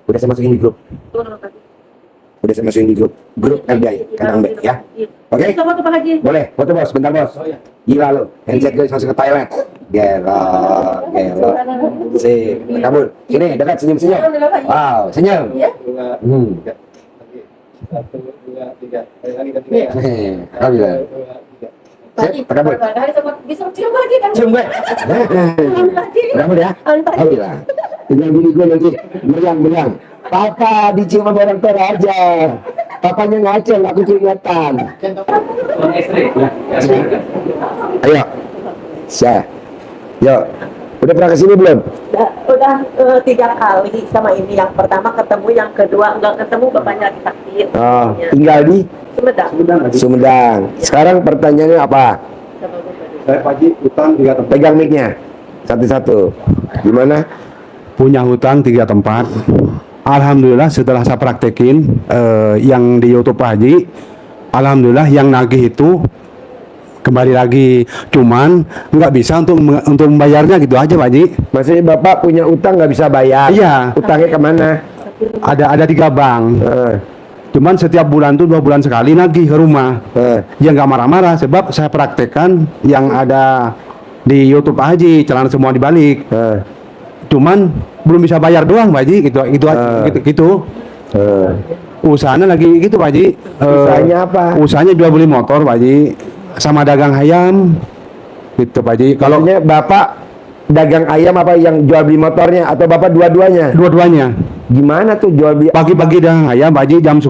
Udah saya masukin di grup. Udah saya masukin di grup RDI Kandang B ya. Oke. Foto Pak Haji. Boleh, foto bos, bentar bos. Gila lo, handset gue masuk ke toilet. Gelo. Sip, kabur. Sini, dekat, senyum-senyum. Wow, senyum. Satu, dua, tiga. Lagi. Alhamdulillah. Sip, kabur. Bisa cium lagi kan? Cium gue. Kabur ya. Alhamdulillah. Tinggal bini gue nanti meriang. Papa dicium sama orang tua aja. Papanya ngaceng, aku keringatan. Ayo. Saya. Yo. Udah pernah kesini belum? Udah 3 kali sama ini. Yang pertama ketemu, yang kedua enggak ketemu, bapaknya lagi sakit. Oh, tinggal di Sumedang. Sumedang. Sekarang pertanyaannya apa? Saya pagi utang 3 tempat. Pegang mic-nya. Satu-satu. Gimana? Punya hutang 3 tempat. Alhamdulillah setelah saya praktekin yang di YouTube Pak Haji, alhamdulillah yang nagih itu kembali lagi, cuman nggak bisa untuk membayarnya gitu aja Pak Haji. Maksudnya Bapak punya utang nggak bisa bayar? Iya. Utangnya kemana? Ada 3 bank. Cuman setiap bulan tuh 2 bulan sekali nagih ke rumah. Ya nggak marah-marah sebab saya praktekkan yang ada di YouTube Pak Haji, celana semua dibalik. Cuman belum bisa bayar doang Pak Haji, gitu. Usahanya lagi gitu Pak Haji. Usahanya apa? Usahanya jual beli motor Pak Haji, sama dagang ayam gitu Pak Haji. Kalau Bapak dagang ayam apa yang jual beli motornya atau Bapak dua-duanya? Dua-duanya. Gimana tuh jual beli Pagi-pagi dagang ayam Pak Haji jam 10.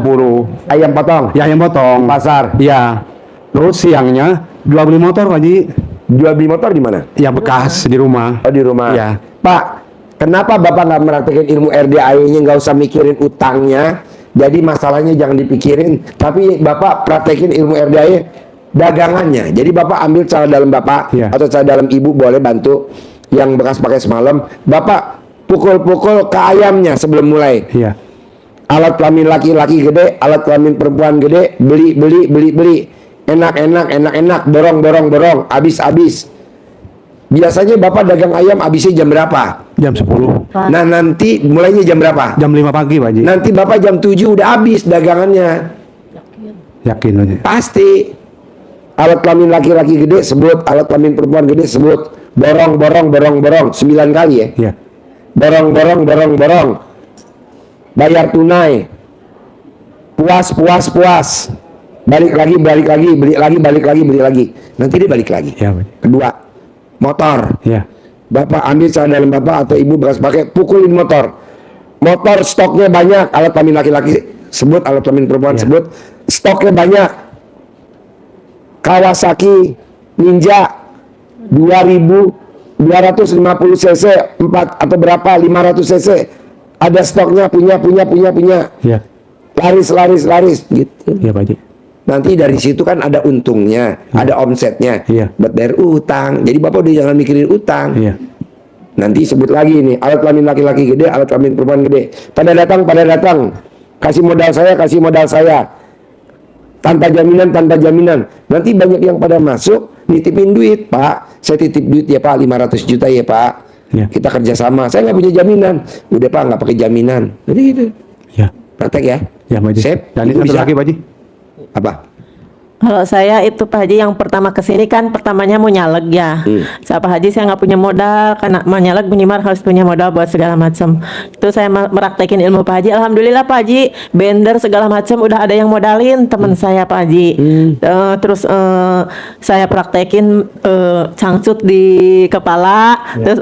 ayam potong? Ya ayam potong. Pasar. Iya. Terus siangnya jual beli motor Pak Haji. Jual beli motor di mana? Yang bekas di rumah. Oh, di rumah. Iya. Pak, kenapa Bapak nggak meraktekin ilmu RDAI-nya, nggak usah mikirin utangnya? Jadi masalahnya jangan dipikirin, tapi Bapak praktekin ilmu RDAI dagangannya. Jadi Bapak ambil celana dalam Bapak atau celana dalam Ibu, boleh bantu yang bekas pakai semalam. Bapak pukul-pukul ke ayamnya sebelum mulai. Iya. Alat kelamin laki-laki gede, alat kelamin perempuan gede, beli. Enak, borong, habis. Biasanya Bapak dagang ayam habisnya jam berapa? Jam 10. Nah, nanti mulainya jam berapa? Jam 5 pagi Pak Haji. Nanti Bapak jam 7 udah habis dagangannya. Yakin aja. Pasti. Alat kelamin laki-laki gede sebut, alat kelamin perempuan gede sebut. Borong, 9 kali ya. Iya. Borong. Bayar tunai. Puas. Balik lagi, beli lagi. Nanti dia balik lagi. Iya, Pak. Kedua, motor. Iya. Bapak ambil celana dalam Bapak atau Ibu bekas pakai, pukulin motor. Motor stoknya banyak, alat kelamin laki-laki sebut, alat kelamin perempuan sebut. Stoknya banyak. Kawasaki Ninja 2250 cc 4 atau berapa 500 cc ada stoknya, punya. Iya. Laris gitu. Iya Pak Haji. Nanti dari situ kan ada untungnya, ada omsetnya, Iya. buat bayar utang. Jadi Bapak udah jangan mikirin utang. Iya. Nanti sebut lagi nih, alat kelamin laki-laki gede, alat kelamin perempuan gede. Pada datang. Kasih modal saya. Tanpa jaminan. Nanti banyak yang pada masuk, nitipin duit, Pak. Saya titip duit ya Pak, 500 juta ya Pak. Iya. Kita kerjasama. Saya nggak punya jaminan. Udah Pak, nggak pakai jaminan. Jadi gitu. Iya. Praktek ya. Ya Pak Haji. Sip. Dan ini Ibu satu bisa? lagi Pak Haji. Apa? Kalau saya itu Pak Haji yang pertama kesini kan pertamanya mau nyaleg ya. Saya Pak Haji saya nggak punya modal karena mau nyaleg minimal harus punya modal buat segala macam. Itu saya meraktekin ilmu Pak Haji. Alhamdulillah Pak Haji, bender segala macam udah ada yang modalin teman saya Pak Haji. Terus saya praktekin cangcut di kepala, terus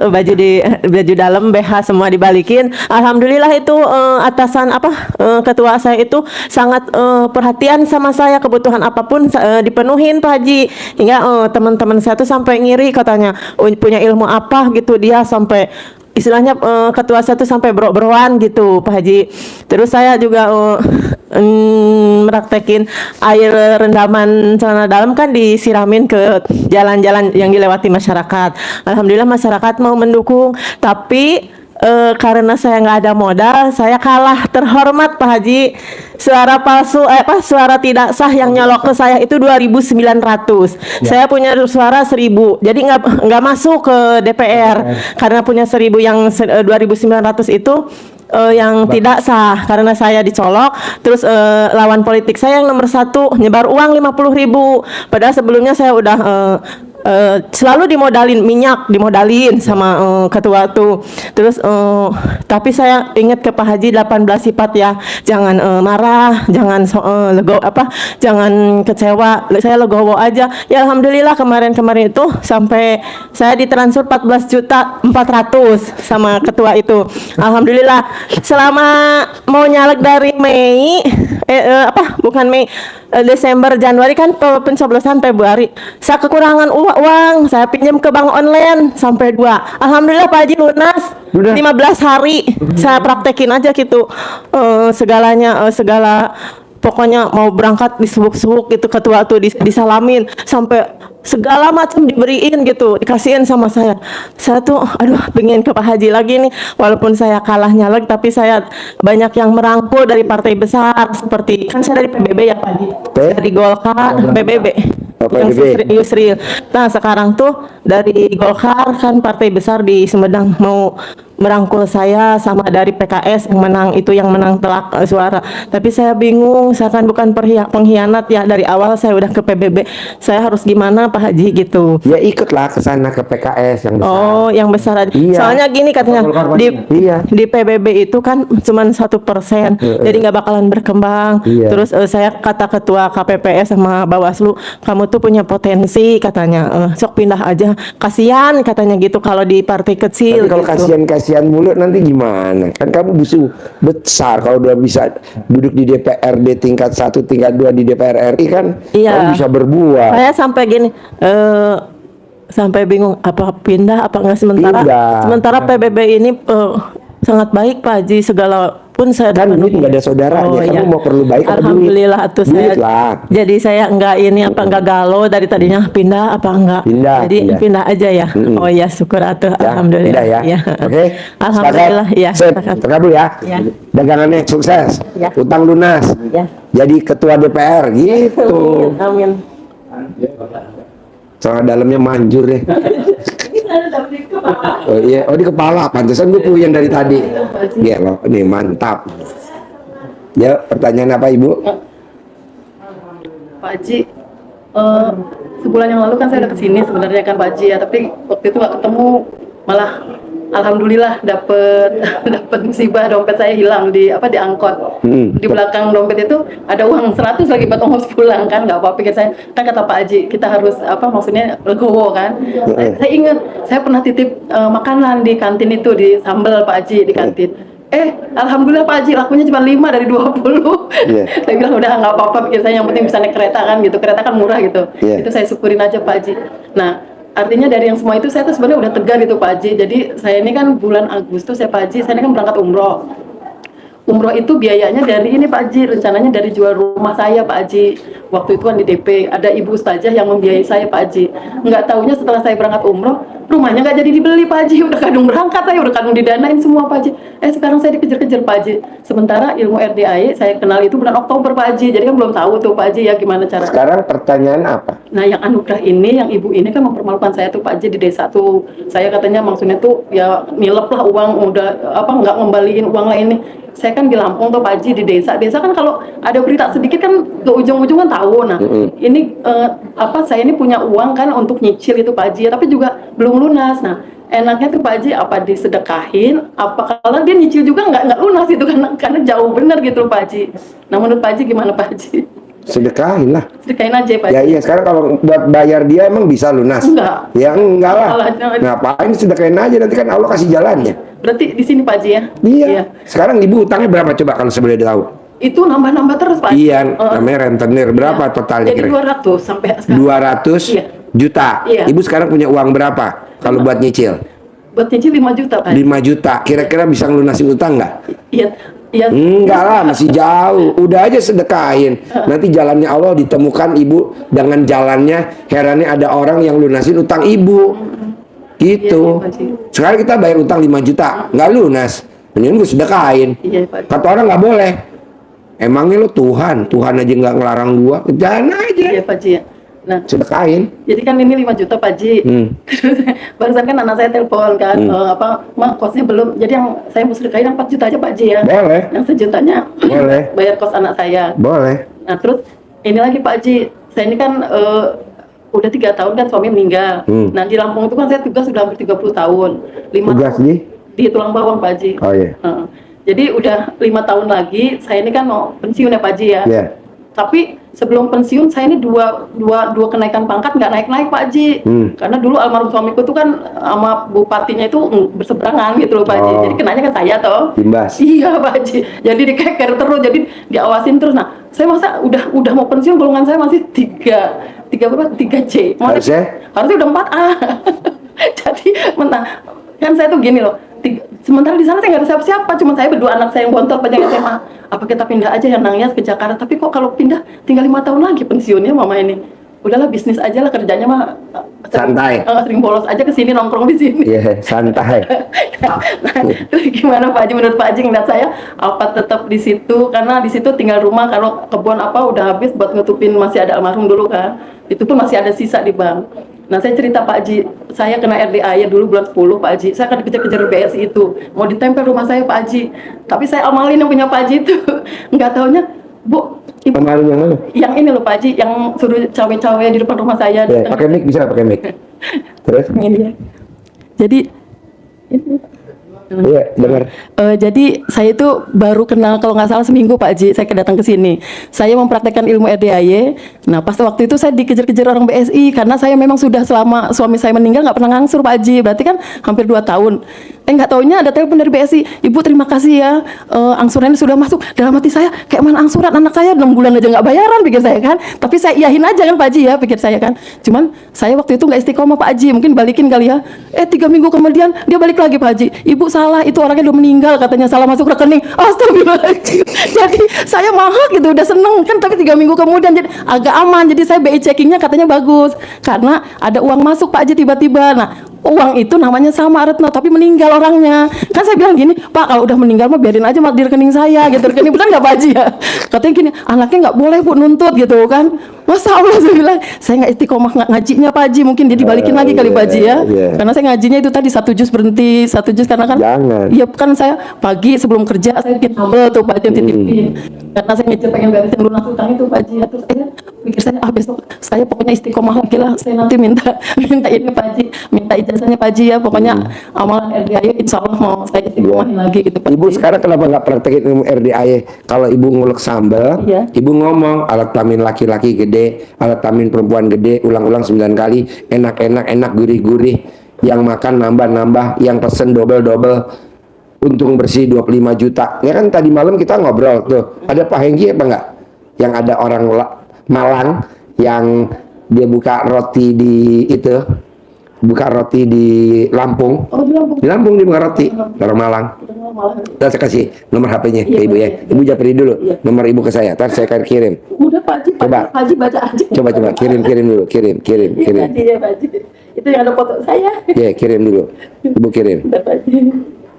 baju dalam BH semua dibalikin. Alhamdulillah itu atasan ketua saya itu sangat perhatian sama saya, kebutuhan apapun dipenuhin Pak Haji, hingga teman-teman saya tuh sampai ngiri katanya punya ilmu apa gitu, dia sampai istilahnya ketua saya tuh sampai bro-broan gitu Pak Haji. Terus saya juga meraktekin air rendaman celana dalam kan disiramin ke jalan-jalan yang dilewati masyarakat. Alhamdulillah masyarakat mau mendukung, tapi karena saya nggak ada modal, saya kalah terhormat Pak Haji. Suara palsu, suara tidak sah yang nyolok ke saya itu 2.900. Saya punya suara 1.000, jadi nggak masuk ke DPR. Karena punya 1.000 yang 2.900 itu yang tidak sah karena saya dicolok. Terus lawan politik saya yang nomor 1 nyebar uang 50.000. Padahal sebelumnya saya udah selalu dimodalin minyak, dimodalin sama ketua tuh. Terus tapi saya ingat ke Pak Haji 18 sifat ya. Jangan marah, jangan jangan kecewa. Saya legowo aja. Ya alhamdulillah kemarin-kemarin itu sampai saya ditransfer 14.400.000 sama ketua itu. Alhamdulillah selama mau nyalek dari Mei bukan Mei, Desember, Januari kan pencoblosan Februari. Saya kekurangan uang, saya pinjam ke bank online sampai 2. Alhamdulillah Pak Haji lunas. Udah. 15 hari saya praktekin aja gitu. Segalanya segala pokoknya mau berangkat disebuk-sebuk gitu ketua tuh disalamin sampai segala macam diberiin gitu, dikasihin sama saya. Saya tuh aduh pengen ke Pak Haji lagi nih, walaupun saya kalah nyalek tapi saya banyak yang merangkul dari partai besar seperti kan saya dari PBB ya Pak Haji, dari Golkar, PBB. Yang Yusril. Nah sekarang tuh dari Golkar kan partai besar di Sumedang mau merangkul saya sama dari PKS yang menang telak suara. Tapi saya bingung, saya kan bukan pengkhianat ya, dari awal saya udah ke PBB. Saya harus gimana Pak Haji gitu. Ya ikutlah ke sana ke PKS yang besar. Oh, yang besar aja. Iya. Soalnya gini katanya di PBB itu kan cuma 1%, jadi nggak bakalan berkembang. Iya. Terus saya kata ketua KPPS sama Bawaslu, kamu tuh punya potensi katanya. Sok pindah aja. Kasihan katanya gitu kalau di partai kecil. Tapi kalau gitu. kasihan mulu nanti gimana? Kan kamu butuh besar kalau udah bisa duduk di DPRD tingkat 1, tingkat 2 di DPR RI kan, Iya. kamu bisa berbuat. Saya sampai gini, sampai bingung apa pindah apa enggak sementara. Pindah. Sementara PBB ini sangat baik Pak Haji, segala pun saya Kan dapat. duit nggak ada saudaranya, kamu iya. mau perlu baik apa duit? Alhamdulillah tuh saya. Duit lah. Jadi saya enggak enggak galau dari tadinya pindah apa enggak. Jadi pindah aja ya. Oh ya syukur atuh. Ya, Alhamdulillah. pindah ya. Oke. Alhamdulillah ya. Terkabul ya. Ya. Dagangannya sukses. Ya. Utang lunas. Ya. Jadi ketua DPR gitu. Amin. Soal dalamnya manjur deh. Oh iya, di kepala. Pantesan gue puyeng dari tadi. Iya loh, ini mantap. Ya, pertanyaan apa Ibu? Pak Haji, sebulan yang lalu kan saya udah kesini sebenarnya kan Pak Haji ya, tapi waktu itu nggak ketemu, malah alhamdulillah dapet musibah, dompet saya hilang di angkot. Di belakang dompet itu ada uang 100 lagi buat ongkos pulang kan, nggak apa-apa pikir saya. Kan kata Pak Haji kita harus maksudnya legowo kan. Saya ingat saya pernah titip makanan di kantin itu, di sambal Pak Haji di kantin. Alhamdulillah Pak Haji lakunya cuma 5 dari 20. Saya bilang udah nggak apa-apa, pikir saya yang penting bisa naik kereta kan gitu, kereta kan murah gitu. Itu saya syukurin aja Pak Haji. Nah artinya dari yang semua itu saya tuh sebenarnya udah tegar gitu Pak Haji. Jadi saya ini kan bulan Agustus ya Pak Haji, saya ini kan berangkat umroh. Umroh itu biayanya dari ini Pak Haji, rencananya dari jual rumah saya Pak Haji. Waktu itu kan di DP, ada ibu ustazah yang membiayai saya Pak Haji. Nggak taunya setelah saya berangkat umroh, rumahnya nggak jadi dibeli Pak Haji. Udah kadung berangkat, saya udah kadung didanain semua Pak Haji. Sekarang saya dikejar-kejar Pak Haji. Sementara ilmu RDAE saya kenal itu bulan Oktober Pak Haji. Jadi kan belum tahu tuh Pak Haji ya gimana cara. Sekarang pertanyaan apa? Nah yang anugerah ini, yang ibu ini kan mempermalukan saya tuh Pak Haji di desa tuh. Saya katanya maksudnya tuh ya nilep lah uang, udah nggak ngembaliin uang lah ini. Saya kan di Lampung tuh Pak Haji, di desa kan kalau ada berita sedikit kan ke ujung-ujung kan tahu. Nah ini saya ini punya uang kan untuk nyicil itu Pak Haji, tapi juga belum lunas. Nah enaknya tuh Pak Haji apa disedekahin, apa kalau dia nyicil juga nggak lunas itu karena jauh bener gitu Pak Haji. Nah menurut Pak Haji gimana Pak Haji? Sedekahin lah. Sedekahin aja Pak Haji. Ya iya, sekarang kalau buat bayar dia emang bisa lunas? Enggak. Ya enggak lah. Enggak. Ngapain sedekahin aja, nanti kan Allah kasih jalannya. Berarti di sini Pak Haji ya? Iya. Sekarang Ibu utangnya berapa coba kalau sebenarnya tahu? Itu nambah-nambah terus Pak Haji. Iya, namanya rentenir. Berapa totalnya Jadi kira? 200 sampai sekarang. 200 Iya. juta. Iya. Ibu sekarang punya uang berapa kalau buat nyicil? Buat nyicil 5 juta Pak 5 Haji. juta. Kira-kira bisa ngelunasin utang nggak? Iya. Iya. Enggak lah, masih jauh. Udah aja sedekahin. Nanti jalannya Allah ditemukan Ibu dengan jalannya. Herannya ada orang yang lunasin utang Ibu. Gitu. Iya, Pak Haji. Sekarang kita bayar utang 5 juta, nggak lunas. Mendingan gue sedekahin. Iya Pak Haji. Kata orang nggak boleh. Emangnya lo Tuhan aja nggak ngelarang gua, jangan aja. Iya Pak Haji ya. Nah, Sedekahin. jadi kan ini 5 juta Pak Haji. Terus barusan kan anak saya telepon kan, Mak kosnya belum. Jadi yang saya mau sedekahin yang 4 juta aja Pak Haji ya. Boleh. Yang sejutanya Boleh. bayar kos anak saya. Boleh. Nah terus ini lagi Pak Haji, saya ini kan udah 3 tahun kan suami meninggal. Nah di Lampung itu kan saya tugas sudah hampir 30 tahun. 5 Tugas tahun di Tulang Bawang Pak Haji. Oh iya. Jadi udah 5 tahun lagi saya ini kan mau pensiun ya Pak Haji ya. Iya. Tapi sebelum pensiun saya ini dua kenaikan pangkat nggak naik-naik Pak Haji. Karena dulu almarhum suamiku tuh kan sama bupatinya itu berseberangan gitu loh Pak Haji. Oh. Jadi kenanya kan saya toh. Imbas. Iya Pak Haji. Jadi dikeker terus, jadi diawasin terus. Nah, saya masa udah mau pensiun golongan saya masih 3C. Harusnya Harusnya udah 4A. Jadi mentang kan saya tuh gini loh. Sementara di sana saya nggak ada siapa-siapa, cuma saya berdua anak saya yang bontot panjang SMA. Apa kita pindah aja ya Nangya ke Jakarta? Tapi kok kalau pindah tinggal 5 tahun lagi pensiunnya mama ini. Udahlah bisnis aja lah, kerjanya mah Santai. sering bolos aja ke sini, nongkrong di sini. Iya, santai. Nah, terus gimana Pak Haji, menurut Pak Haji ngeliat saya apa tetap di situ, karena di situ tinggal rumah, kalau kebun apa udah habis buat nutupin, masih ada almarhum dulu kan, itu pun masih ada sisa di bank. Nah saya cerita Pak Haji, saya kena RDA dulu bulan 10 Pak Haji, saya akan dikejar-kejar BSI itu, mau ditempel rumah saya Pak Haji, tapi saya amalin yang punya Pak Haji itu, nggak taunya Bu, Ibu, Kemarin yang mana? yang ini loh Pak Haji, yang suruh cawe-cawe di depan rumah saya. Ya, pakai mic bisa nggak pakai mic? Terus? Ini ya. Jadi Iya, dengar. jadi saya itu baru kenal kalau nggak salah seminggu Pak Haji, saya datang ke sini. Saya mempraktekkan ilmu RDAY. Nah pas waktu itu saya dikejar-kejar orang BSI karena saya memang sudah selama suami saya meninggal nggak pernah ngangsur Pak Haji. Berarti kan hampir 2 tahun. Nggak taunya ada telepon dari BSI. Ibu terima kasih ya, angsurannya sudah masuk. Dalam hati saya kayak mana angsuran, anak saya 6 bulan aja nggak bayaran, pikir saya kan. Tapi saya iyahin aja kan Pak Haji ya, pikir saya kan. Cuman saya waktu itu nggak istiqomah Pak Haji, mungkin balikin kali ya. 3 minggu kemudian dia balik lagi Pak Haji. Ibu salah, itu orangnya udah meninggal, katanya salah masuk rekening. Astagfirullahaladzim. Jadi saya mahal gitu, udah seneng kan, tapi 3 minggu kemudian jadi agak aman. Jadi saya BI checkingnya katanya bagus karena ada uang masuk Pak Haji tiba-tiba. Nah uang itu namanya sama Retno, tapi meninggal orangnya. Kan saya bilang gini, Pak kalau udah meninggal mah biarin aja di rekening saya gitu. Rekening benar nggak Pak Haji ya? Katanya gini, anaknya nggak boleh Bu nuntut gitu kan. Masa Allah, saya bilang saya nggak istiqomah ngajinya Pak Haji, mungkin dia dibalikin lagi kali Pak Haji ya. Karena saya ngajinya itu tadi 1 juz berhenti, 1 juz karena kan. Jangan. Iya kan saya pagi sebelum kerja saya bikin sambal tuh Pak Haji titipin. Karena saya ngejar pengen beresin lunas utang itu Pak Haji. Terus saya pikir saya besok saya pokoknya istiqomah lagi lah. Saya nanti minta ini Pak Haji, minta ijazahnya Pak Haji ya. Pokoknya amalan RDAY insya Allah mau saya istiqomahin lagi gitu Pak Ibu Haji. sekarang kenapa nggak praktekin ilmu RDAY? Kalau ibu ngulek sambal, Iya. ibu ngomong alat kelamin laki-laki gede, alat kelamin perempuan gede, ulang-ulang 9 kali, enak-enak, gurih-gurih. Yang makan nambah-nambah, yang pesen double-double, untung bersih 25 juta. Ya kan tadi malam kita ngobrol tuh, ada Pak Hengki apa enggak? Yang ada orang Malang yang dia buka roti di itu, buka roti di Lampung. Oh di Lampung. Di Lampung dia buka roti, orang Malang. Ntar saya kasih nomor HP-nya ke Iya, ibu ya. iya. Ibu japri dulu Iya. nomor ibu ke saya. Ntar saya akan kirim. Udah Pak Haji, Coba. Pak Haji baca aja. Coba kirim dulu, kirim. Iya Pak Haji, ya Pak Haji. Itu yang ada foto saya. Ya kirim dulu. Ibu kirim. Bentar Pak Haji.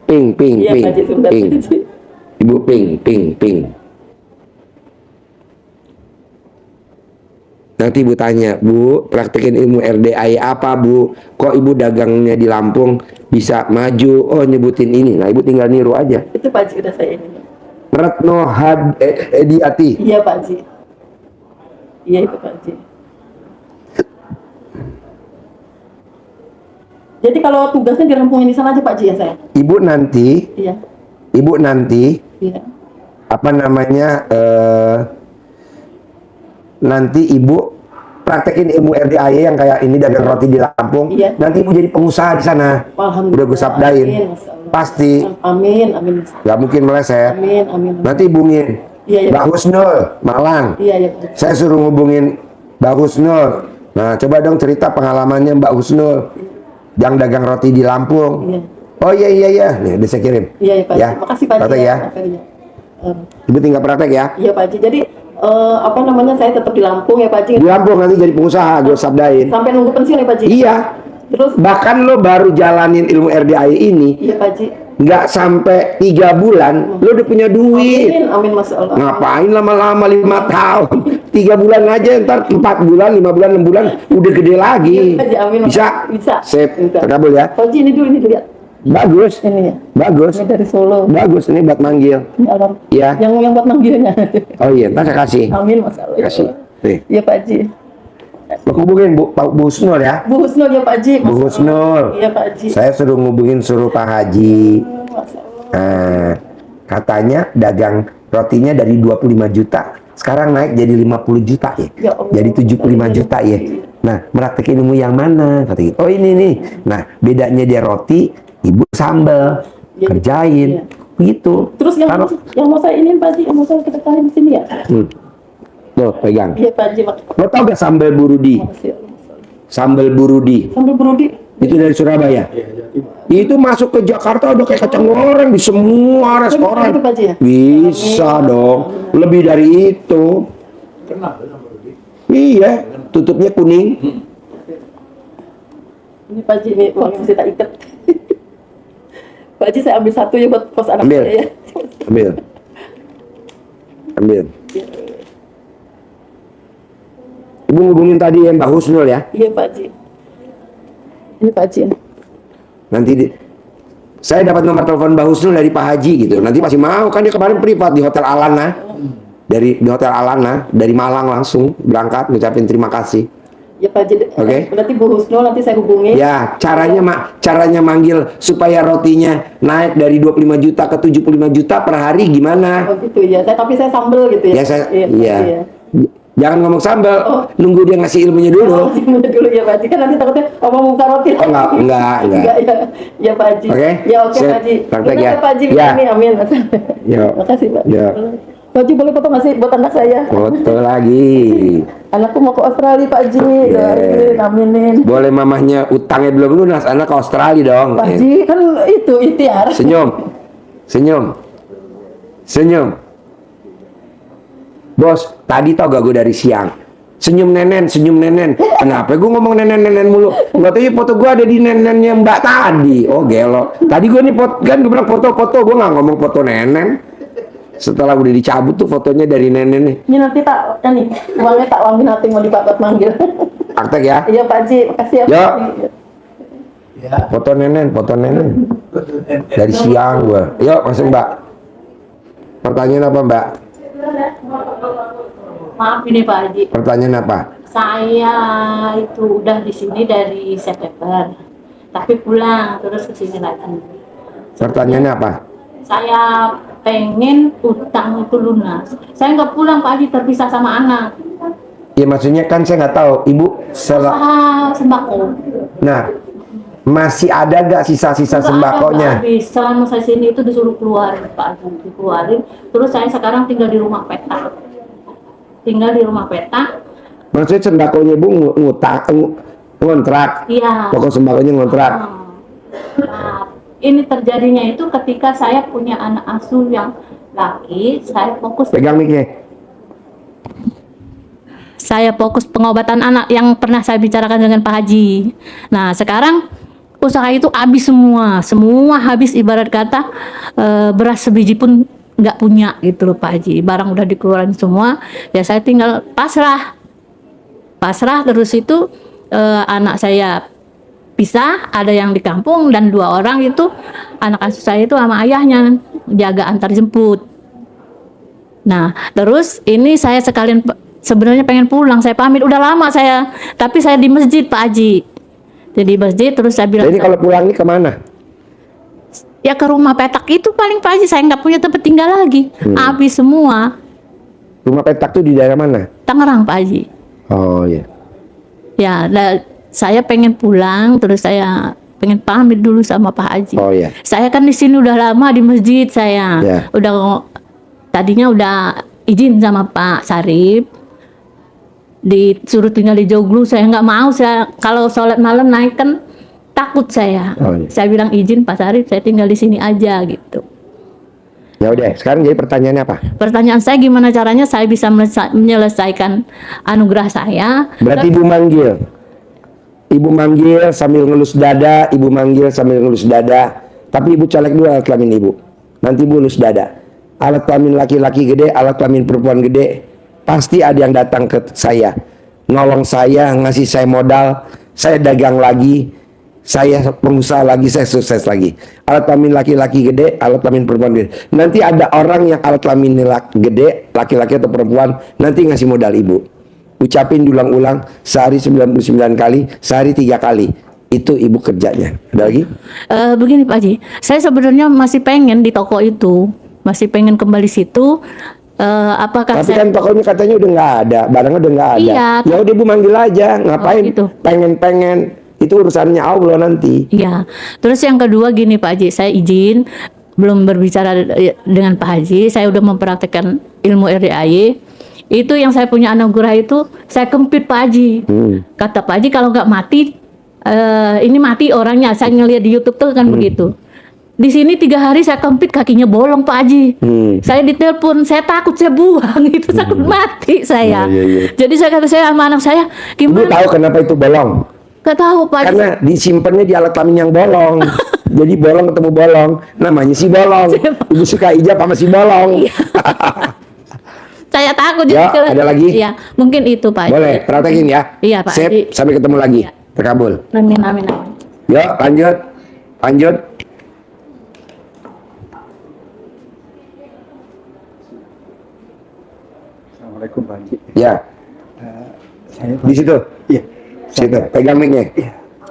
Ping. Iya Pak Haji, sebentar Pak Haji. Ibu ping. Nanti ibu tanya, Bu, praktekin ilmu RDAY apa Bu? Kok ibu dagangnya di Lampung bisa maju? Oh nyebutin ini. Nah ibu tinggal niru aja. Itu Pak Haji udah saya ini. Retno Ediati. Iya Pak Haji. Iya itu Pak Haji. Jadi kalau tugasnya dirampungin di sana aja Pak Haji ya saya. Ibu nanti Iya. apa namanya? Nanti ibu praktekin ilmu RDAY yang kayak ini dagang roti di Lampung. Iya. Nanti ibu jadi pengusaha di sana. Alhamdulillah. Udah gue sabdain. Amin, Masya Allah. Pasti. Amin. Gak mungkin meleset. Amin. Nanti hubungin Iya. Mbak Husnul Malang. Iya. Saya suruh ngubungin Mbak Husnul. Nah coba dong cerita pengalamannya Mbak Husnul yang dagang roti di Lampung. Iya. Oh iya. Nih udah saya kirim. Iya Pak Haji. Makasih Pak Haji. Praktek ya. Makasih. Ibu tinggal praktek ya. Iya Pak Haji. Jadi apa namanya saya tetap di Lampung ya Pak Haji. Di Lampung nanti jadi pengusaha, gue sabdain. Sampai nunggu pensiun ya Pak Haji. Iya. Terus Bahkan lo baru jalanin ilmu RDAY ini iya Pak Haji. nggak sampai 3 bulan, lo udah punya duit. Amin Masya Allah. Ngapain lama-lama 5 tahun? 3 bulan aja, ntar 4 bulan, 5 bulan, 6 bulan udah gede lagi. Iya, Pak Haji, amin. Bisa? Bisa. Sip, Bisa. terkabul ya. Pak Haji ini dulu, ini lihat. Bagus. Ini ya. Bagus. Ini dari Solo. Bagus, ini buat manggil. Ini alam. Ya. Yang buat manggilnya. Oh iya, ntar saya kasih. Amin, Mas Allah. Kasih. Nih. Iya Pak Haji. Lo hubungin Bu Husnul ya. Bu Husnul ya Pak Haji. Bu Mas Husnul. Iya Pak Haji. Saya suruh suruh Pak Haji. Mas Allah. Nah, katanya dagang rotinya dari 25 juta. Sekarang naik jadi 50 juta ya. Ya Allah. Jadi 75 juta ya. Nah, meraktekin ilmu yang mana? Kata gitu. Oh ini nih. Nah, bedanya dia roti, ibu sambal. Ya, Kerjain. iya. Gitu. Terus yang Taruh. mau saya ini Pak Haji, yang mau saya ketahui di sini ya. Tuh, pegang. Iya Pak Haji. Lo tau gak sambal burudi? Makasih Allah, Mas Allah. Sambal burudi. Sambil berudi. Itu dari Surabaya. Itu masuk ke Jakarta udah kayak kacang goreng di semua restoran. Itu, Pak Haji, ya? Bisa dong. Lebih dari itu. Iya, tutupnya kuning. Ini Pak Haji, ini uang yang masih tak ikat. Pak Haji, saya ambil satu ya buat pos anak Ambil. saya ya. Ambil. Ambil. Ibu ngubungin tadi ya Mbak Husnul ya. Iya Pak Haji. Ini Pak Haji. Nanti saya dapat nomor telepon Mbak Husnul dari Pak Haji gitu. Nanti pasti mau kan dia kemarin privat di Hotel Alana. Di Hotel Alana dari Malang langsung berangkat ngucapin terima kasih. Ya Pak Haji. Oke. Berarti Bu Husnul nanti saya hubungi. Ya, caranya manggil supaya rotinya naik dari 25 juta ke 75 juta per hari gimana? Oh gitu ya. Tapi saya sambel gitu ya. Ya saya Iya. iya. Jangan ngomong sambal, Oh. nunggu dia ngasih ilmunya Oh, dulu. gimana dulu ya Pak Haji, kan nanti takutnya ngomong muka roti. Oh, enggak. Enggak ya. Ya Pak Haji. Oke. Ya oke Sip. Pak Haji. Praktek Benar ya. Pak Haji, Ya. ini amin. Ya. Makasih Pak. Ya. Pak Haji boleh foto nggak sih buat anak saya? Foto lagi. Anakku mau ke Australia Pak Haji. Ya. Doain, aminin. Boleh mamahnya utangnya belum lunas, anak ke Australia dong. Pak Haji kan itu ikhtiar. Senyum. Senyum. Senyum. Bos, tadi tau gak gue dari siang? Senyum nenen, senyum nenen. Kenapa gue ngomong nenen-nenen mulu? Gak tau ya foto gue ada di nenennya Mbak tadi. Oh gelo. Tadi gue nih kan gue bilang foto-foto, gue gak ngomong foto nenen. Setelah udah dicabut tuh fotonya dari nenen nih. Ini nanti tak, ini uangnya tak uangin nanti mau dipakai manggil. Praktek ya. Iya Pak Haji, makasih ya Pak Yo. Haji. Foto nenen, foto nenen. Dari siang gue. Yuk, masuk Mbak. Pertanyaan apa Mbak? Maaf ini Pak Haji, Pertanyaan apa? saya itu udah di sini dari September, tapi pulang terus ke sini lagi. Pertanyaannya apa? Saya pengen utang itu lunas. Saya nggak pulang Pak Haji, terpisah sama anak. Ya maksudnya kan saya nggak tahu. Ibu Sembako. Nah, masih ada gak sisa-sisa Nggak sembakonya? ada, Pak. Habis. Selama saya sini itu disuruh keluarin Pak Haji, dikeluarin. Terus saya sekarang tinggal di rumah petak. Tinggal di rumah petak. Maksudnya sembakonya ibu ngontrak? Iya. Pokok sembakonya ngontrak? Nah, ini terjadinya itu ketika saya punya anak asuh yang laki, saya fokus Pegang mic-nya. saya fokus pengobatan anak yang pernah saya bicarakan dengan Pak Haji. Nah, sekarang usaha itu habis semua habis, ibarat kata beras sebiji pun nggak punya gitu loh Pak Haji. Barang udah dikeluarin semua, ya saya tinggal pasrah terus itu anak saya pisah, ada yang di kampung dan 2 orang itu anak asuh saya itu sama ayahnya jaga antar jemput. Nah, terus ini saya sekalian sebenarnya pengen pulang, saya pamit udah lama saya, tapi saya di masjid Pak Haji. Jadi masjid terus saya bilang, Jadi kalau pulang ini kemana? ya ke rumah petak itu paling Pak Haji, saya nggak punya tempat tinggal lagi, habis semua. Rumah petak tuh di daerah mana? Tangerang Pak Haji. Oh iya. Ya, saya pengen pulang, terus saya pengen pamit dulu sama Pak Haji. Oh iya. Saya kan di sini udah lama di masjid saya. Ya. Tadinya udah izin sama Pak Sarip. Disuruh tinggal di Joglo, saya nggak mau. Saya kalau sholat malam naik kan takut saya. Oh, iya. Saya bilang izin Pak Sarip, saya tinggal di sini aja gitu. Ya udah, sekarang jadi pertanyaannya apa? Pertanyaan saya gimana caranya saya bisa menyelesaikan anugerah saya? Berarti ibu manggil. Ibu manggil sambil ngelus dada, ibu manggil sambil ngelus dada. Tapi ibu colek dulu alat kelamin ibu. Nanti ibu ngelus dada. Alat kelamin laki-laki gede, alat kelamin perempuan gede. pasti ada yang datang ke saya, nolong saya, ngasih saya modal, saya dagang lagi, saya pengusaha lagi, saya sukses lagi. Alat kelamin laki-laki gede, alat kelamin perempuan gede. Nanti ada orang yang alat kelamin gede, laki-laki atau perempuan, nanti ngasih modal ibu. Ucapin diulang-ulang, sehari 99 kali, sehari 3 kali. Itu ibu kerjanya. Ada lagi? Begini Pak Haji, saya sebenarnya masih pengen di toko itu, masih pengen kembali situ. Apakah Tapi kan tokonya katanya udah nggak ada, barangnya udah nggak ada. Iya. Ya udah ibu manggil aja, ngapain? Oh, gitu. Pengen-pengen, itu urusannya Allah nanti. Iya. Terus yang kedua gini Pak Haji, saya izin belum berbicara dengan Pak Haji, saya udah mempraktekkan ilmu RDAY. Itu yang saya punya anugerah itu saya kempit Pak Haji. Kata Pak Haji kalau nggak mati, ini mati orangnya. Saya ngeliat di YouTube tuh kan begitu. Di sini 3 hari saya kempit kakinya bolong Pak Haji. Saya ditelepon, saya takut saya buang itu takut mati saya. Iya. Jadi saya kata saya sama anak saya, Ibu gimana? tahu kenapa itu bolong? Gak tahu Pak Haji. Karena disimpannya di alat kelamin yang bolong. Jadi bolong ketemu bolong, namanya si bolong. Ibu suka ijab sama si bolong. Saya takut Ya, jadi ada lagi? Iya, mungkin itu Pak Haji. Boleh, praktekin ya. Iya, Pak Sip, Haji. sampai ketemu lagi. Iya. Terkabul. Amin amin amin. Yuk, lanjut. Lanjut. Assalamualaikum Pak Haji. Ya, Saya di situ. Iya. Situ, pegang mic-nya.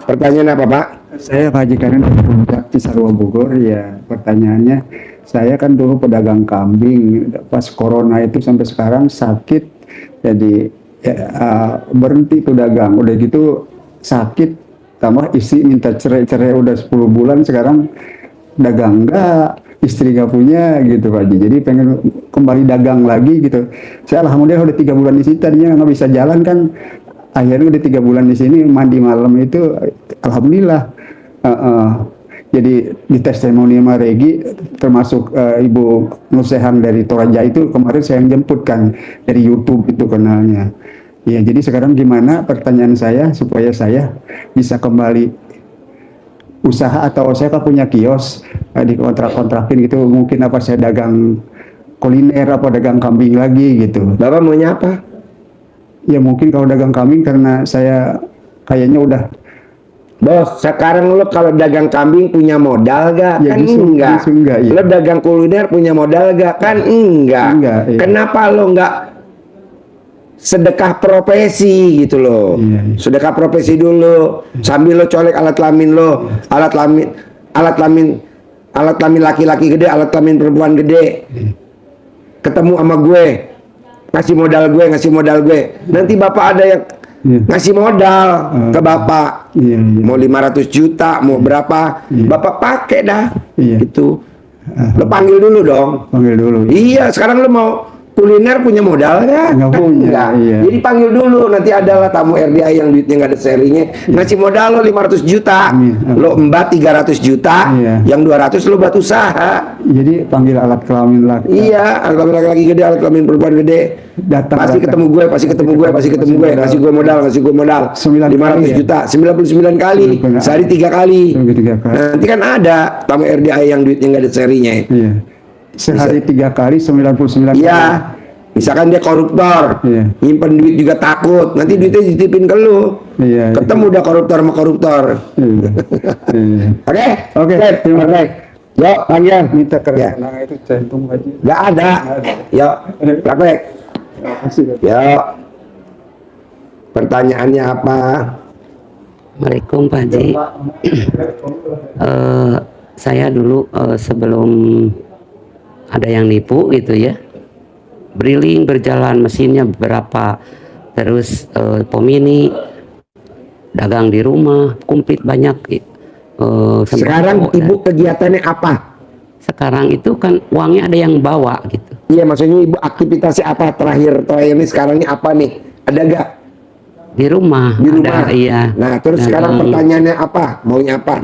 Pertanyaan apa, Pak? Saya Pak Haji Karin dari Cisarua Bogor. Ya, pertanyaannya, saya kan dulu pedagang kambing. Pas corona itu sampai sekarang sakit, jadi berhenti tuh dagang. Udah gitu sakit, tambah istri minta cerai udah 10 bulan, sekarang dagang enggak, istri nggak punya gitu Pak Haji. Jadi pengen kembali dagang lagi gitu. Saya alhamdulillah udah 3 bulan di sini, tadinya nggak bisa jalan kan. Akhirnya udah 3 bulan di sini, mandi malam itu alhamdulillah. Jadi di testimoni sama Regi, termasuk Ibu Nursehan dari Toraja itu kemarin saya yang jemput kan dari YouTube itu kenalnya. Ya, jadi sekarang gimana pertanyaan saya supaya saya bisa kembali usaha, atau saya kan punya kios di kontrak-kontrakin gitu, mungkin apa saya dagang kuliner apa dagang kambing lagi gitu. Bapak maunya apa? Ya mungkin kalau dagang kambing karena saya kayaknya udah. Bos, sekarang lo kalau dagang kambing punya modal gak? Ya, Kan justru enggak, iya. Lo dagang kuliner punya modal gak? Kan enggak. Enggak, iya. Kenapa lo enggak sedekah profesi gitu loh? Iya. Sedekah profesi dulu, sambil lo colek alat kelamin lo, alat kelamin laki-laki gede, alat kelamin perempuan gede. Ketemu sama gue, ngasih modal gue. Nanti bapak ada yang Iya. ngasih modal ke bapak. Iya, iya. Mau 500 juta, mau berapa, bapak pakai dah. Iya. Gitu. Lo panggil dulu dong. Panggil dulu. Iya, sekarang lo mau kuliner punya modal kan? Nggak punya, Nggak. iya. Jadi panggil dulu, nanti adalah tamu RDA yang duitnya nggak ada sharingnya, ngasih modal lo 500 juta, Amin. lo embat 300 juta, Iya. yang 200 lo buat usaha. Jadi panggil alat kelamin laki. Iya, alat kelamin laki-laki gede, alat kelamin perempuan gede. Datang, Pasti datang. ketemu gue, pasti ketemu gue, ngasih gue modal, 9 500 kali ya? juta, 99 kali, Benar. sehari 3 kali. Sehari 3 kali. Nanti kan ada tamu RDA yang duitnya nggak ada serinya. Iya. Sehari 3 kali 99 Iya. kali. Misalkan dia koruptor, Iya. nyimpen duit juga takut, nanti duitnya dititipin ke lu. Iya. Ketemu udah koruptor sama koruptor. Iya. Iya. Oke? Oke, Sip, terima oke. Yuk, panggil. Minta Ya. kerenangan itu centung aja. Nggak ada. Yuk, praktek. Terima kasih. Yuk. Pertanyaannya apa? Assalamualaikum Pak Haji. Saya dulu sebelum ada yang nipu gitu ya, briling berjalan mesinnya berapa, terus pomini dagang di rumah komplit banyak. Sekarang sembako, ibu kegiatannya apa? sekarang itu kan uangnya ada yang bawa gitu. Iya, maksudnya ibu aktivitasnya apa terakhir ini sekarang ini apa nih? Ada gak Di rumah, di rumah? ada, iya. Nah, terus sekarang Dagang. pertanyaannya apa? Maunya apa?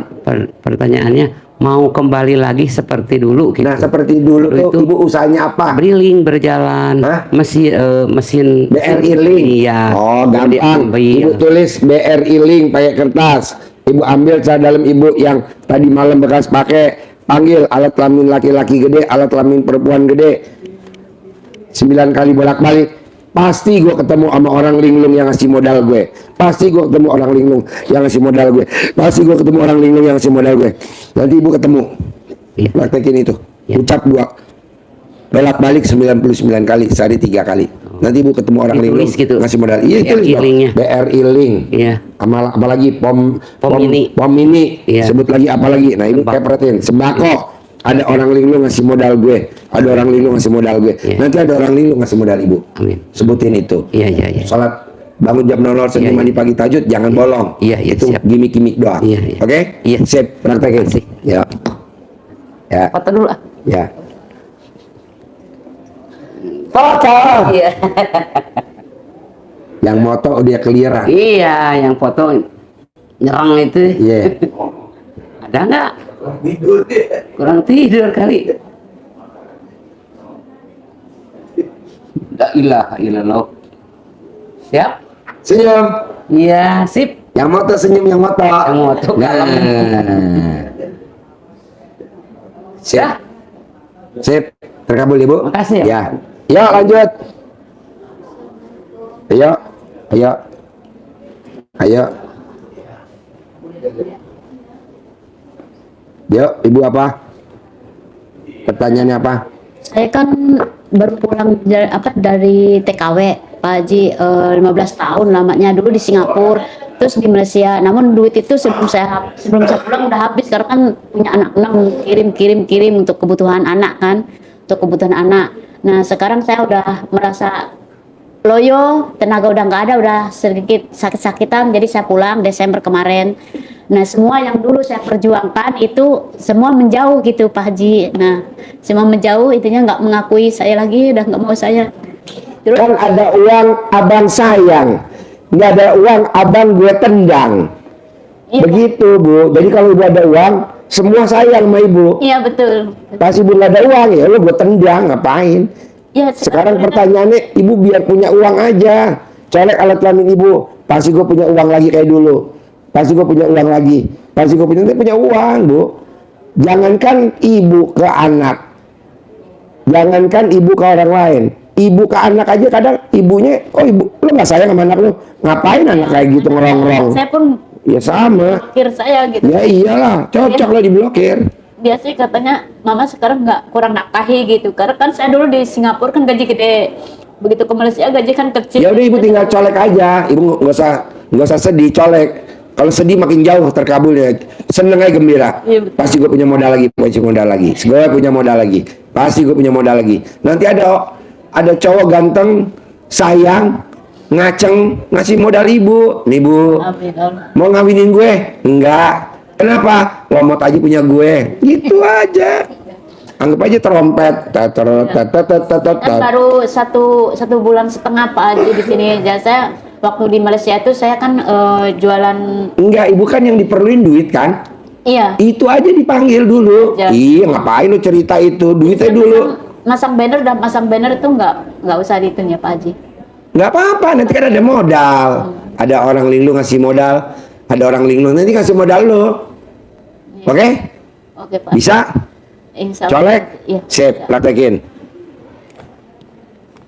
Pertanyaannya mau kembali lagi seperti dulu gitu. Nah, seperti dulu tuh Itu ibu usahanya apa? Briling berjalan, Hah? mesin BRI Link. Iya. Oh, Jadi, gampang. iya. Ibu tulis BRI Link pakai kertas. Ibu ambil cat dalam ibu yang tadi malam bekas pakai. Panggil alat kelamin laki-laki gede, alat kelamin perempuan gede. 9 kali bolak-balik. pasti gue ketemu sama orang linglung yang ngasih modal gue. Pasti gue ketemu orang linglung yang ngasih modal gue. Pasti gue ketemu orang linglung yang ngasih modal gue. Nanti ibu ketemu. Iya. Praktekin itu. Iya. Ucap 2. Belak balik 99 kali, sehari 3 kali. Nanti ibu ketemu orang linglung Ditulis gitu. ngasih modal. Iya, itu BRI linknya. BRI link. Iya. Apalagi pom Mini. mini. Iya. Sebut lagi apa lagi? Nah, ibu Sembako. kayak perhatiin sembako. Ada orang linglung ngasih modal gue, ada orang linglung ngasih modal gue. Iya. Nanti ada orang linglung ngasih modal ibu. Amin. Sebutin itu. Iya, iya, iya. Salat bangun jam 00 senyum Iya, mandi pagi tahajud jangan bolong. Iya, iya, Itu siap. gimmick-gimmick doang. Iya, iya. Oke? Iya. Sip, praktekin. Makasih. Ya. Ya. Foto dulu ah. Ya. Foto. Iya. Yang moto udah clearan. Iya, yang foto nyerang itu. Iya. Ada nggak? Kurang tidur kali. La ilaha illallah. Siap? Senyum. Iya, sip. Yang moto senyum yang moto. Yang moto. Nah. Sip. Ya. Sip. Terkabul ibu. Makasih ya. Ya. Yuk lanjut. Ayo. Ayo. Ayo. Yuk, ibu apa? Pertanyaannya apa? Saya kan baru pulang dari TKW, Pak Haji, 15 tahun lamanya dulu di Singapura, terus di Malaysia. Namun duit itu sebelum saya pulang udah habis karena kan punya anak 6, kirim untuk kebutuhan anak kan, untuk kebutuhan anak. Nah sekarang saya udah merasa loyo, tenaga udah nggak ada, udah sedikit sakit-sakitan, jadi saya pulang Desember kemarin. Nah semua yang dulu saya perjuangkan itu semua menjauh gitu Pak Haji. Nah semua menjauh, intinya nggak mengakui saya lagi, udah nggak mau saya. Terus Kan ada uang abang sayang, nggak ada uang abang gue tendang. Iya. Begitu bu. Jadi kalau ibu ada uang, semua sayang sama ibu. iya betul. Pas ibu nggak ada uang, ya lo gue tendang, ngapain? Ya, Sekarang pertanyaannya, ibu biar punya uang aja. Colek alat kelamin ibu, pasti gue punya uang lagi kayak dulu. Pasti gue punya uang lagi. Pasti gue punya uang, bu. Jangankan ibu ke anak, jangankan ibu ke orang lain, ibu ke anak aja kadang ibunya, oh ibu, lu nggak sayang sama anak lu, ngapain anak kayak gitu ngerongrong? saya pun Ya sama. pikir saya gitu. Ya iyalah, cocok lah diblokir. Dia sih katanya mama sekarang nggak kurang nafkahi gitu, karena kan saya dulu di Singapura kan gaji gede, begitu ke Malaysia gaji kan kecil. Ya udah ibu tinggal colek aja, ibu nggak usah sedih, colek. Kalau sedih makin jauh terkabulnya, seneng aja gembira. Iya, betul. Pasti gue punya modal lagi, gue punya modal lagi, pasti gue punya modal lagi. Nanti ada cowok ganteng, sayang, ngaceng, ngasih modal ibu, nih bu, Amin, amin. mau ngawinin gue? Enggak. Kenapa? Ngomot aja punya gue, gitu aja. Anggap aja trompet, Kan baru satu bulan setengah Pak Haji di sini. Jasa waktu di Malaysia itu saya kan jualan. Enggak, ibu kan yang diperluin duit kan? Iya. Itu aja dipanggil dulu. Ya. Iya, ngapain lu cerita itu? Duitnya dulu. Masang banner itu nggak usah dihitung ya Pak Haji. Nggak apa-apa, nanti kan ada modal. Ada orang linglung ngasih modal, ada orang linglung nanti kasih modal lo. Oke? Oke Pak. Bisa? Insya Allah. Colek? Iya. Sip, bisa. praktekin.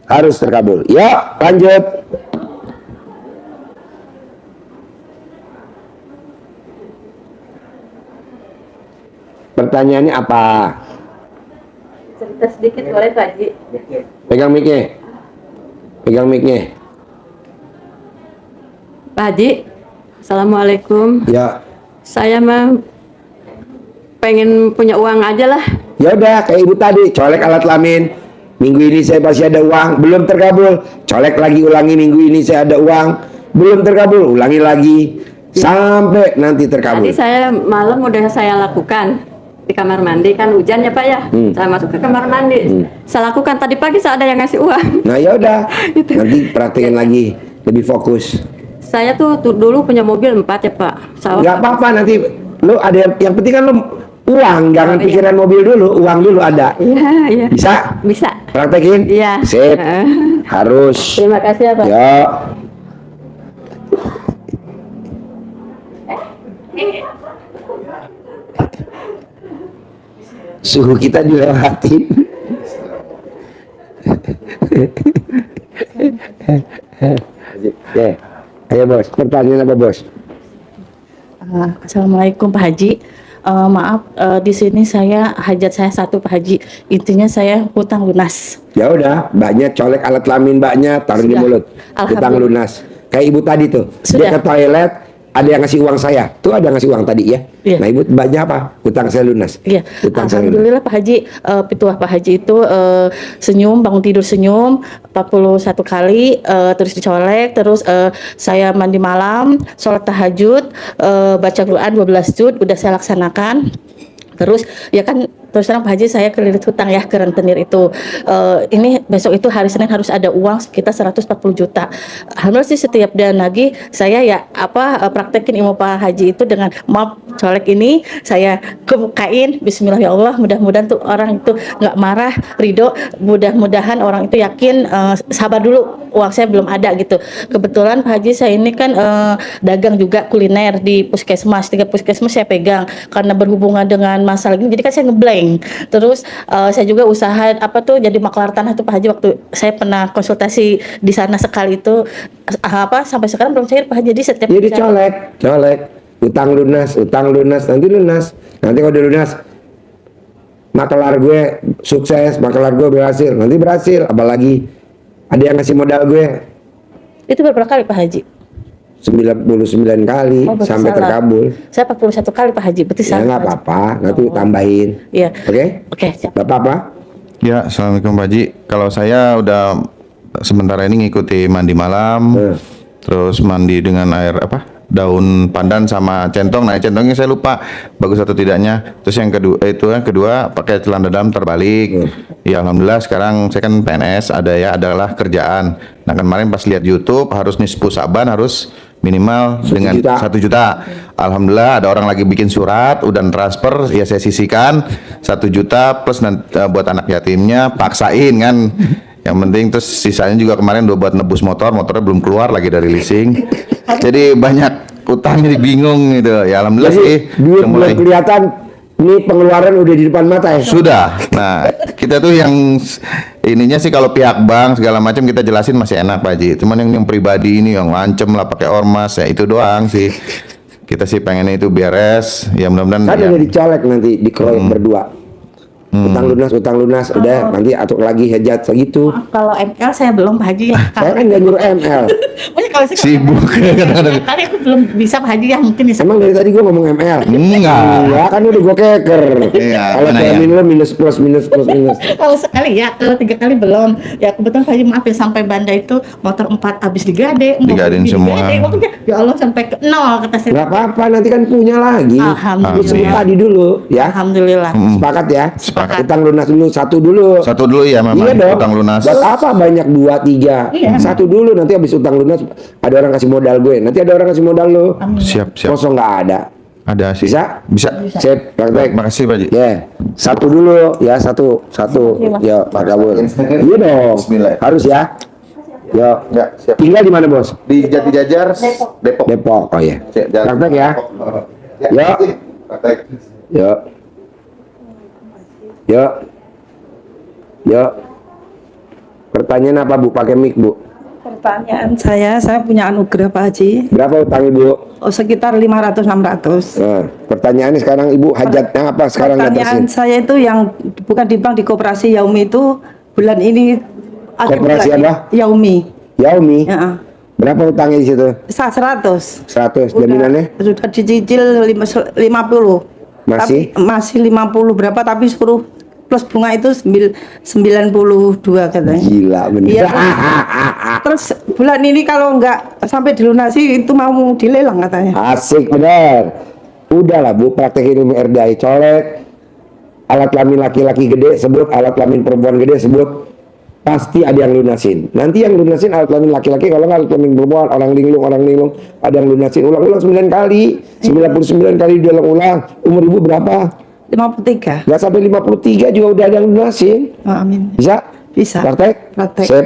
Harus terkabul. Yuk, lanjut. Pertanyaannya apa? Cerita sedikit boleh Pak Haji? Pegang mic-nya. Pegang mic-nya. Pak Haji, Assalamualaikum. Ya. Saya mah pengen punya uang aja lah. Ya udah, kayak ibu tadi, colek alat kelamin. Minggu ini saya pasti ada uang, belum terkabul. Colek lagi, ulangi, minggu ini saya ada uang, belum terkabul, ulangi lagi sampai nanti terkabul. Tadi saya malam udah saya lakukan di kamar mandi, kan hujan ya Pak ya. Saya masuk ke kamar mandi. Saya lakukan tadi pagi, saya ada yang ngasih uang. Nah ya udah, Gitu. nanti praktekin lagi, lebih fokus. Saya tuh dulu punya mobil 4 ya Pak. Nggak apa-apa, nanti lu ada yang penting kan lu uang, jangan iya. pikiran mobil dulu, uang dulu ada. Iya, iya. Bisa? Bisa. Praktekin? Iya. Sip. Harus. Terima kasih ya Pak. Ya. Suhu kita dilewatin. Ya. Ayo bos, pertanyaan apa bos? Assalamualaikum Pak Haji. Maaf, di sini hajat saya satu Pak Haji. Intinya saya hutang lunas. Ya udah, mbaknya colek alat kelamin mbaknya, taruh di Sudah. mulut. Hutang Alhamdulillah. lunas. Kayak ibu tadi tuh, dia Sudah. ke toilet, ada yang ngasih uang saya. Tuh ada yang ngasih uang tadi ya. Iya. Nah ibu mbaknya apa? Hutang saya lunas. Iya, Hutang saya lunas. alhamdulillah Pak Haji, pituah Pak Haji itu senyum, bangun tidur senyum 41 kali, terus dicolek, terus saya mandi malam, sholat tahajud, baca Quran 12 juz, udah saya laksanakan. Terus ya kan terus terang Pak Haji saya kelilit hutang ya ke rentenir itu. Ini besok itu hari Senin harus ada uang sekitar 140 juta. Alhamdulillah sih setiap dan lagi saya ya praktekin ilmu Pak Haji itu dengan maaf colek ini saya kebukain Bismillah ya Allah, mudah-mudahan tuh orang itu nggak marah, ridho, mudah-mudahan orang itu yakin, sabar dulu, uang saya belum ada gitu. Kebetulan Pak Haji saya ini kan dagang juga kuliner di puskesmas, 3 puskesmas saya pegang karena berhubungan dengan masalah ini, jadi kan saya ngeblank. Terus saya juga usaha jadi maklar tanah tuh Pak Haji, waktu saya pernah konsultasi di sana sekali itu sampai sekarang belum cair Pak Haji. Jadi setiap Jadi colek, utang lunas, nanti lunas. Nanti kalau udah lunas, makelar gue sukses, makelar gue berhasil, nanti berhasil. Apalagi ada yang ngasih modal gue itu berapa kali Pak Haji? 99 kali Oh, berarti sampai salah. terkabul. Saya 41 kali Pak Haji, berarti Ya salah. nggak apa-apa, nanti tambahin. Iya. Oke? Oke, siap. Bapak apa? Ya, Assalamualaikum Pak Haji. Kalau saya udah sementara ini ngikuti mandi malam, terus mandi dengan air daun pandan sama centong. Nah, centongnya saya lupa bagus atau tidaknya. Terus yang kedua pakai celana dalam terbalik. Ya alhamdulillah sekarang saya kan PNS, adalah kerjaan. Nah kemarin pas lihat YouTube harus nisfu Saban harus minimal dengan 1 juta. Alhamdulillah ada orang lagi bikin surat, udah transfer, ya saya sisihkan 1 juta plus buat anak yatimnya, paksain kan. Yang penting terus sisanya juga kemarin udah buat nebus motornya belum keluar lagi dari leasing. Jadi banyak utang, jadi bingung gitu. Ya alhamdulillah Jadi sih duit udah mulai. belum kelihatan, ini pengeluaran udah di depan mata ya. Sudah. Nah, kita tuh yang ininya sih kalau pihak bank segala macam kita jelasin masih enak Pak Haji. Cuman yang pribadi ini yang ngancem lah pakai ormas ya itu doang sih. Kita sih pengennya itu beres. Ya mudah-mudahan Kan ya. udah dicolek nanti dikeroyok berdua. Utang lunas, udah nanti atur lagi hajat segitu. Kalau ML saya belum Pak Haji ya. Saya kan nggak nyuruh ML. Pokoknya kalau saya Sibuk. kali aku belum bisa Pak Haji ya, mungkin bisa. Emang dari tadi gua ngomong ML? Enggak. Iya kan udah gua keker. Iya, Kalau mana ya? termin lo minus plus. Kalau sekali ya, kalau 3 kali belum. Ya kebetulan Pak Haji maaf ya, sampai Banda itu motor 4 habis digade, Digadein semua. Waktunya ya Allah sampai ke 0 kata saya. Nggak apa-apa, nanti kan punya lagi. Alhamdulillah. Lu sebut tadi dulu, ya. Alhamdulillah. Sepakat ya? Sepakat. Utang lunas dulu, satu dulu. Satu dulu ya memang Iya dong. utang lunas. Buat apa banyak 2, 3? Iya. Satu dulu, nanti habis utang lunas ada orang kasih modal gue. Nanti ada orang kasih modal lo. Siap. Kosong nggak ada. Ada sih. Bisa? Bisa. Sip, praktek. Makasih Pak Haji. Ya, satu dulu ya, satu. Ya, Pak Kabul. Iya dong. Bismillah. Harus ya. Yo. Ya, siap. Tinggal di mana, Bos? Di Jati Jajar, Depok. Depok. Oh iya. Praktek ya. Ya. Yo. Praktek. Yo. Pertanyaan apa Bu? Pakai mic Bu. Pertanyaan saya punya anugerah Pak Haji, Berapa utang Ibu? sekitar 500-600. Nah, pertanyaannya sekarang Ibu hajatnya apa sekarang Pertanyaan datasin? saya itu yang bukan di bank, di koperasi Yaumi itu bulan ini ada Koperasi bulan apa? Yaumi. Yaumi. Ya, Berapa utangnya di situ? 100. 100. Jaminan Sudah dicicil 50. Masih? Tapi masih 50 berapa, tapi suruh plus bunga itu 92 katanya. Gila bener. Iya. Terus bulan ini kalau nggak sampai dilunasi itu mau dilelang katanya. Asik bener. Udahlah Bu, praktekin ilmu RDI. Colek alat kelamin laki-laki gede sebut, alat kelamin perempuan gede sebut. Pasti ada yang lunasin. Nanti yang lunasin alat kelamin laki-laki, kalau nggak alat kelamin perempuan, orang linglung, ada yang lunasin. Ulang-ulang 9 kali. 99 kali diulang-ulang. Umur Ibu berapa? 53. Nggak sampai 53 juga udah ada yang lunasin. Oh, amin. Bisa? Bisa. Praktek? Praktek. Sip.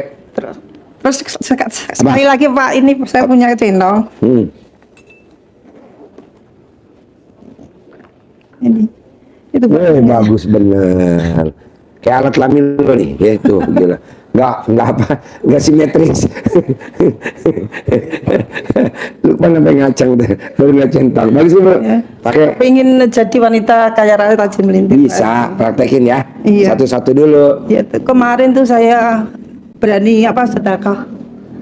Terus sekali lagi Pak, ini saya punya centong. Ini. Itu Bagus bener. Kayak alat kelamin lo nih, ya itu gila. nggak simetris. Lupa namanya ngacang deh, baru nggak centang. Bagus sih, Bu. Ya. Pakai Pengen jadi wanita kaya raya rajin melintir. bisa praktekin ya. Iya. Satu-satu dulu. Ya, kemarin tuh saya berani sedekah.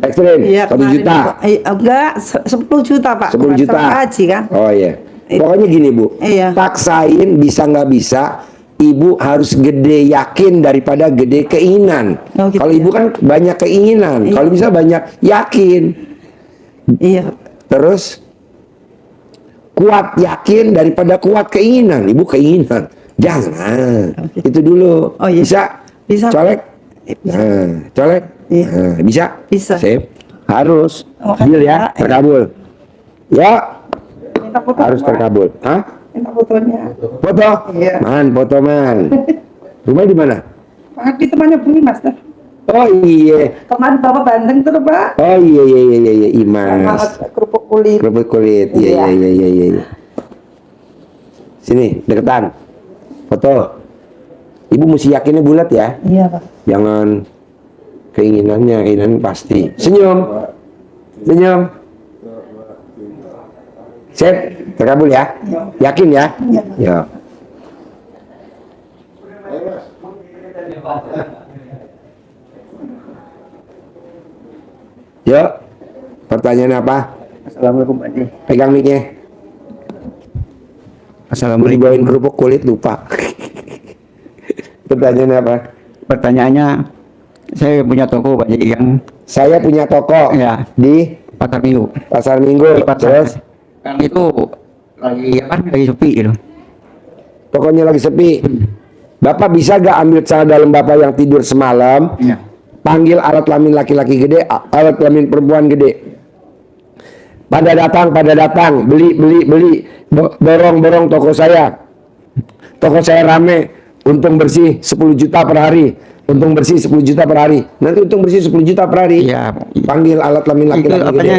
Ekstrim. Iya, 1 kemarin juta. itu. Enggak, 10 juta Pak. 10 juta. Sama haji kan. Oh iya. Pokoknya gini Bu, Iya. paksain bisa nggak bisa, ibu harus gede yakin daripada gede keinginan. Oh, gitu Kalau ya. ibu kan banyak keinginan, Iya. kalau bisa banyak yakin. Iya. Terus kuat yakin daripada kuat keinginan. Ibu keinginan, jangan. Itu dulu. Oh, iya. Bisa. Colek. Nah, colek. Iya. Nah, bisa. Bisa. Sip. Harus. Makasih, Deal ya, Pak. terkabul. Ya, Minta foto. harus Pak. terkabul. Hah? Minta fotonya. Foto? Iya. Man, foto man. Rumahnya di mana? Pak, di temannya Bunyi Mas. Oh iya. Kemarin Bapak Bandeng tuh Pak. Oh iya, Imas. Kerupuk kulit. Kerupuk kulit. Iya. Sini, deketan. Foto. Ibu mesti yakinnya bulat ya. Iya Pak. Jangan keinginan pasti. Senyum. Sip, terkabul ya. Yakin ya? Ya. Yuk, pertanyaan apa? Assalamualaikum Pak Haji. Pegang mic-nya. Assalamualaikum. Dibawain kerupuk kulit lupa. Pertanyaan apa? Pertanyaannya, saya punya toko Pak Haji yang Saya punya toko Ya. di Pasar Minggu. Pasar Minggu. Terus Kan itu lagi sepi gitu. tokonya lagi sepi. Bapak bisa gak ambil celana dalam Bapak yang tidur semalam? Iya. Panggil alat kelamin laki-laki gede, alat kelamin perempuan gede. Pada datang, beli, borong toko saya. Toko saya rame, untung bersih 10 juta per hari. Nanti untung bersih 10 juta per hari. Iya. Panggil alat kelamin Itu laki-laki gede. apanya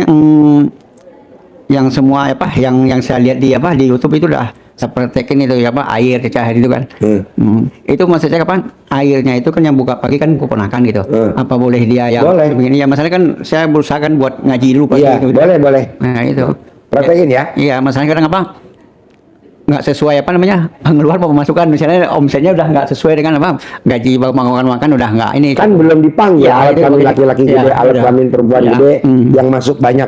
yang semua yang saya lihat di YouTube itu udah saya praktekin itu air cair itu kan. Itu maksud saya kapan airnya itu kan yang buka pagi kan keponakan gitu. Apa boleh dia yang Boleh. begini ya masalahnya kan saya berusaha kan buat ngaji dulu pagi Iya, gitu. boleh. Nah itu. Praktekin ya. Iya masalahnya kadang nggak sesuai pengeluaran mau pemasukan misalnya omsetnya udah nggak sesuai dengan gaji makan udah nggak ini Kan belum dipanggil Ya, alat itu kelamin boleh. laki-laki Ya, gede, alat udah. kelamin perempuan Ya. gede yang masuk banyak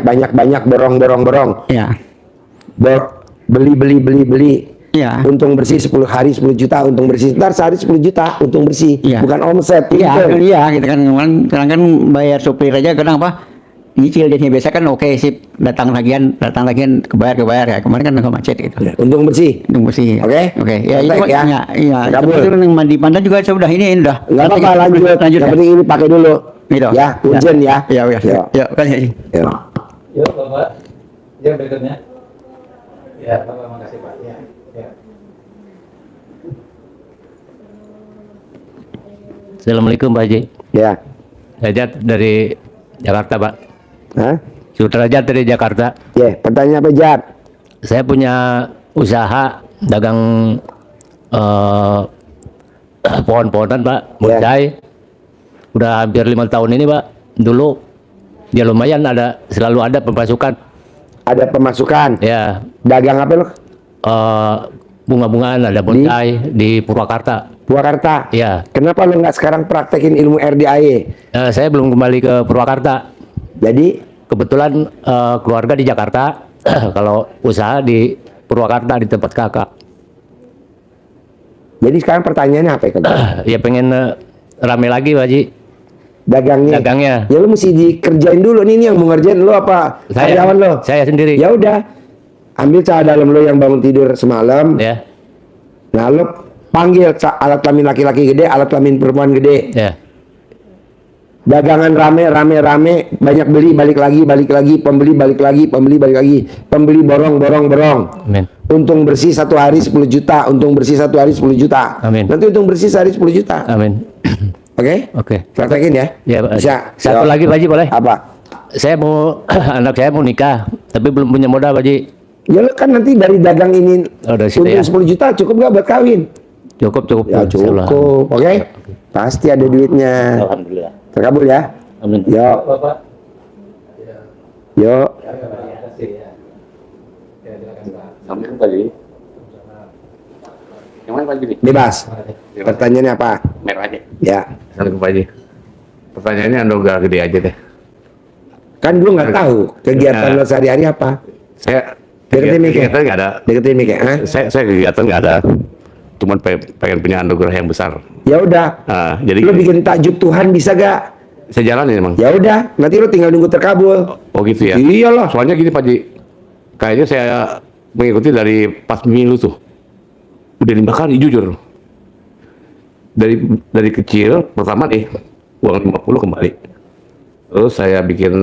borong. ya Beli. ya Untung bersih 10 hari 10 juta, untung bersih. Ntar sehari 10 juta, untung bersih. Iya. Bukan omset. iya untung. iya kita kan kadang kan bayar supir aja kadang nyicil jadi biasa kan oke sip datang lagian kebayar ya kemarin kan nggak macet gitu. Ya, untung bersih. Tunggu sih. Oke? Ya itu Praktek ya. iya. Kabul. Itu yang mandi pandan juga saya udah ini udah. Nggak apa-apa, lanjut. Yang ya. penting ini pakai dulu. Gitu. Ya, ujian ya. Iya. Ya. Ya, kasih Haji. Ya. Yuk Bapak, yang berikutnya. Ya Bapak, makasih Pak. Ya. Assalamualaikum Pak Haji. Ya. Derajat dari Jakarta Pak. Hah? Sudrajat dari Jakarta. Ya, pertanyaan apa, Jat? Saya punya usaha dagang pohon-pohonan Pak, bonsai. Udah hampir 5 tahun ini Pak. Dulu ya lumayan selalu ada pemasukan. Ada pemasukan. Ya, Dagang apa lo? bunga-bungaan ada bonsai di Purwakarta. Purwakarta. Ya, Kenapa lo nggak sekarang praktekin ilmu RDAE? saya belum kembali ke Purwakarta. Jadi Kebetulan keluarga di Jakarta, kalau usaha di Purwakarta di tempat kakak. Jadi sekarang pertanyaannya apa ya? Ya pengen rame lagi Pak Haji. Dagangnya. Ya lu mesti dikerjain dulu nih yang mau ngerjain lu apa? Karyawan lo. Saya sendiri. Ya udah. Ambil celana dalam lo yang bangun tidur semalam. Ya. Nah, lo panggil alat kelamin laki-laki gede, alat kelamin perempuan gede. Ya. Dagangan rame, banyak beli, balik lagi, pembeli balik lagi, pembeli borong. Amin. Untung bersih 1 hari 10 juta, Amin. Nanti untung bersih sehari 10 juta. Amin. Oke? Praktekin ya? Ya, Pak. Bisa. Satu lagi Pak Haji boleh? Apa? Saya anak saya mau nikah, tapi belum punya modal Pak Haji. Ya lo kan nanti dari dagang ini Oh, dari situ untung ya. 10 juta cukup gak buat kawin? Cukup, cukup. Ya cukup, oke? Pasti ada duitnya. Alhamdulillah. Terkabul ya. Amin. Yo, Bapak. yo. Terima kasih ya. Ya, silakan Pak. Assalamualaikum Pak Haji. Yang mana Pak Haji? Bebas. Pertanyaannya apa? Merah aja. Ya, Assalamualaikum Pak Haji. Pertanyaannya anugerah gede aja deh. kan gue nggak tahu kegiatan lo sehari-hari apa. Saya Deketin mic ya? kegiatan nggak ada. Deketin mic ya? Hah? Saya kegiatan nggak ada. Cuman pengen punya anugerah yang besar. Ya udah. Nah, jadi Lo bikin takjub Tuhan bisa gak? saya jalanin emang. Ya udah, nanti lo tinggal nunggu terkabul. Oh gitu ya. Iyalah. Soalnya gini Pak Haji. Kayaknya saya mengikuti dari pas pemilu tuh. Udah 5 kali jujur. Dari kecil pertama nih uang 50 kembali. Terus saya bikin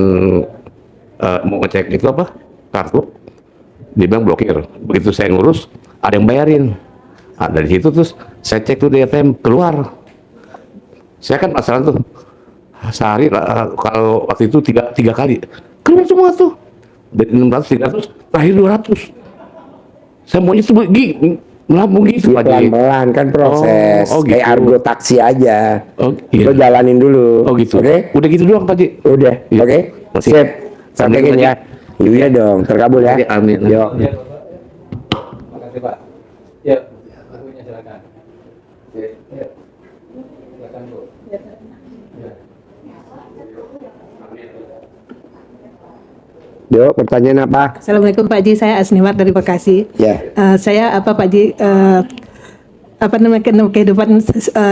mau ngecek itu apa? Kartu. Dia bilang blokir. Begitu saya ngurus, ada yang bayarin. Nah, dari situ terus saya cek tuh di ATM keluar. Saya kan masalah tuh sehari kalau waktu itu tiga kali keluar semua tuh dari 600 300 terakhir 200. Saya maunya tuh melambung gitu Pak Haji. Pelan-pelan kan proses. Oh, gitu. Kayak argo taksi aja. Oh, iya. Lo jalanin dulu. Oh gitu. Oke? Udah gitu doang Pak Haji. Udah. Iya. Oke? Masih. Sip. Sampaikan ya. Iya dong, terkabul ya. Iya, amin. Yo. Ya, Bapak. Terima kasih Pak. Ya, lagunya silakan. Ya. Silakan Bu. Ya. Yo, pertanyaan apa? Assalamualaikum Pak Haji, saya Asniwar dari Bekasi. Ya. Saya apa Pak Haji apa namanya kehidupan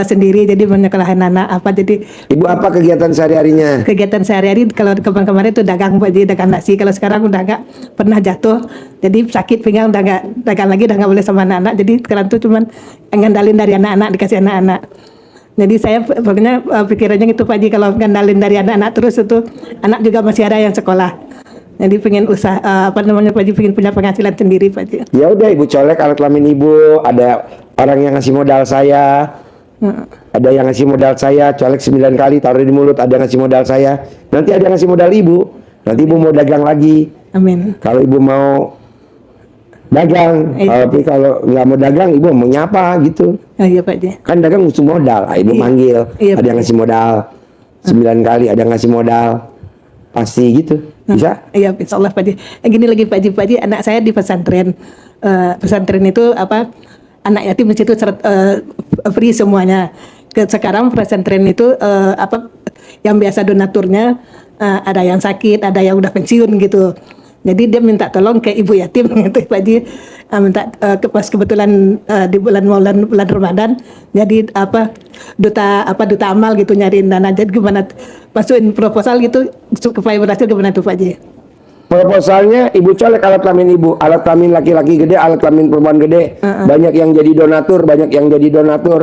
sendiri, jadi menyekolahin anak apa, jadi Ibu apa kegiatan sehari-harinya? kegiatan sehari-hari kalau kemarin-kemarin itu dagang Pak Haji, dagang nasi. Kalau sekarang udah nggak pernah jatuh, jadi sakit pinggang udah nggak dagang lagi, udah nggak boleh sama anak-anak. Jadi sekarang tuh cuman ngandalin dari anak-anak, dikasih anak-anak. Jadi saya pokoknya pikirannya gitu Pak Haji, kalau ngandalin dari anak-anak terus itu anak juga masih ada yang sekolah. Jadi pengen usaha apa namanya Pak Haji, pengen punya penghasilan sendiri Pak Haji. Ya udah Ibu colek alat kelamin Ibu, ada orang yang ngasih modal saya. Ada yang ngasih modal saya, colek 9 kali taruh di mulut, ada yang ngasih modal saya. Nanti ada yang ngasih modal Ibu. Nanti Ibu mau dagang lagi. Amin. Kalau Ibu mau dagang, tapi kalau nggak mau dagang Ibu mau nyapa gitu. Oh, iya Pak Haji. Kan dagang butuh modal. Ibu Iya. manggil, Iya, ada yang ngasih modal 9 kali, ada yang ngasih modal. Pasti gitu. Bisa? Iya, insya Allah Pak Haji. Gini lagi Pak Haji, anak saya di pesantren. Pesantren itu apa? Anak yatim di situ free semuanya. Sekarang pesantren itu apa? Yang biasa donaturnya ada yang sakit, ada yang udah pensiun gitu. Jadi dia minta tolong ke ibu yatim gitu Pak Haji. Minta pas kebetulan di bulan Ramadan, jadi apa duta amal gitu nyariin dana. Jadi gimana masukin proposal gitu supaya berhasil, gimana tuh Pak Haji? Proposalnya Ibu colek alat kelamin Ibu, alat kelamin laki-laki gede, alat kelamin perempuan gede. Banyak yang jadi donatur, banyak yang jadi donatur.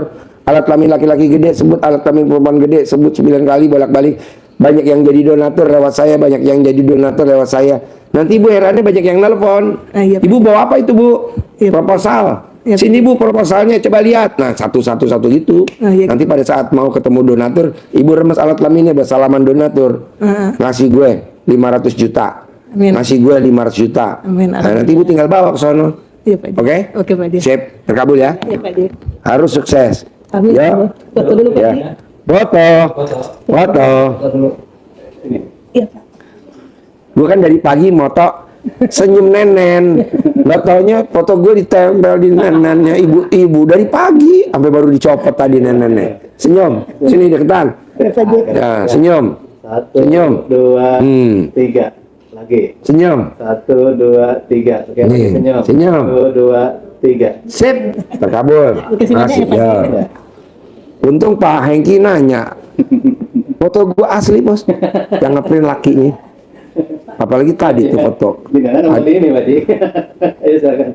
Alat kelamin laki-laki gede sebut, alat kelamin perempuan gede sebut 9 kali bolak-balik. Banyak yang jadi donatur lewat saya, banyak yang jadi donatur lewat saya. Nanti Ibu herannya banyak yang nelpon. Iya, Pak. Ibu bawa apa itu Bu? Iya, Pak. Proposal. Iya, Pak. Sini Bu proposalnya, coba lihat. Nah, satu gitu. Iya. Nanti pada saat mau ketemu donatur, Ibu remes alat kelaminnya bersalaman donatur. Ngasih gue 500 juta. Amin. Ngasih gue 500 juta. Amin. Nah, nanti Ibu tinggal bawa ke sono. Iya Pak Haji. Oke? Oke Pak Haji. Sip, terkabul ya. Iya Pak Haji. Harus sukses. Amin. Ya. Foto dulu Pak Ya. Haji. Foto. Foto. Iya Pak. Gue kan dari pagi moto senyum nenen. Gak taunya foto gue ditempel di nenennya ibu-ibu dari pagi sampai baru dicopot tadi nenennya. Senyum. Sini deketan. Ya, senyum. Senyum. 1, 2, 3. Lagi. Senyum. 1, 2, 3. Oke, lagi Nih, senyum. senyum. 1, 2, 3. Sip. Terkabul. Masih ya. Untung Pak Hengki nanya. Foto gue asli bos. Yang ngeprint lakinya. Apalagi tadi tuh foto. Jangan seperti ini, Pak Haji. Ayo silakan.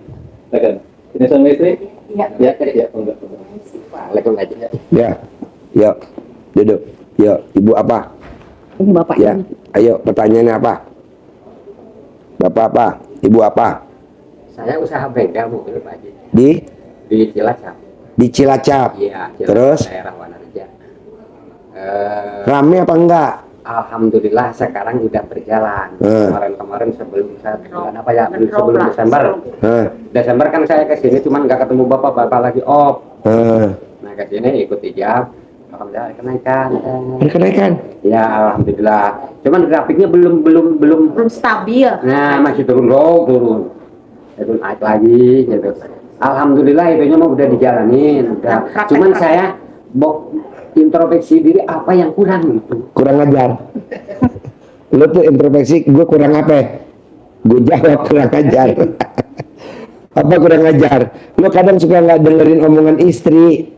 Silakan. Ini suami istri? Iya. Ya, enggak. Waalaikumsalam. Ya. Yuk. Duduk. Yuk. Ibu apa? Ini Bapak Ya. Ayo pertanyaannya apa? Bapak apa? Ibu apa? Saya usaha bengkel Bu, Pak Haji. Di Cilacap. di Cilacap. Iya, Cilacap, Terus daerah Wanareja. rame apa enggak? Alhamdulillah sekarang udah berjalan. Kemarin-kemarin sebelum saya bulan apa ya? Sebelum Desember. Desember kan saya ke sini cuman nggak ketemu bapak lagi off. Nah ke sini ikut ijab. Alhamdulillah kenaikan. Kenaikan? Ya alhamdulillah. Cuman grafiknya belum stabil. Nah masih turun terus naik lagi gitu. Alhamdulillah itunya mah udah dijalanin. Udah. Cuman saya introspeksi diri apa yang kurang gitu. Kurang ajar. Lu tuh introspeksi, gue kurang apa? Gue jawab kurang ajar. Apa kurang ajar? Lu kadang suka nggak dengerin omongan istri.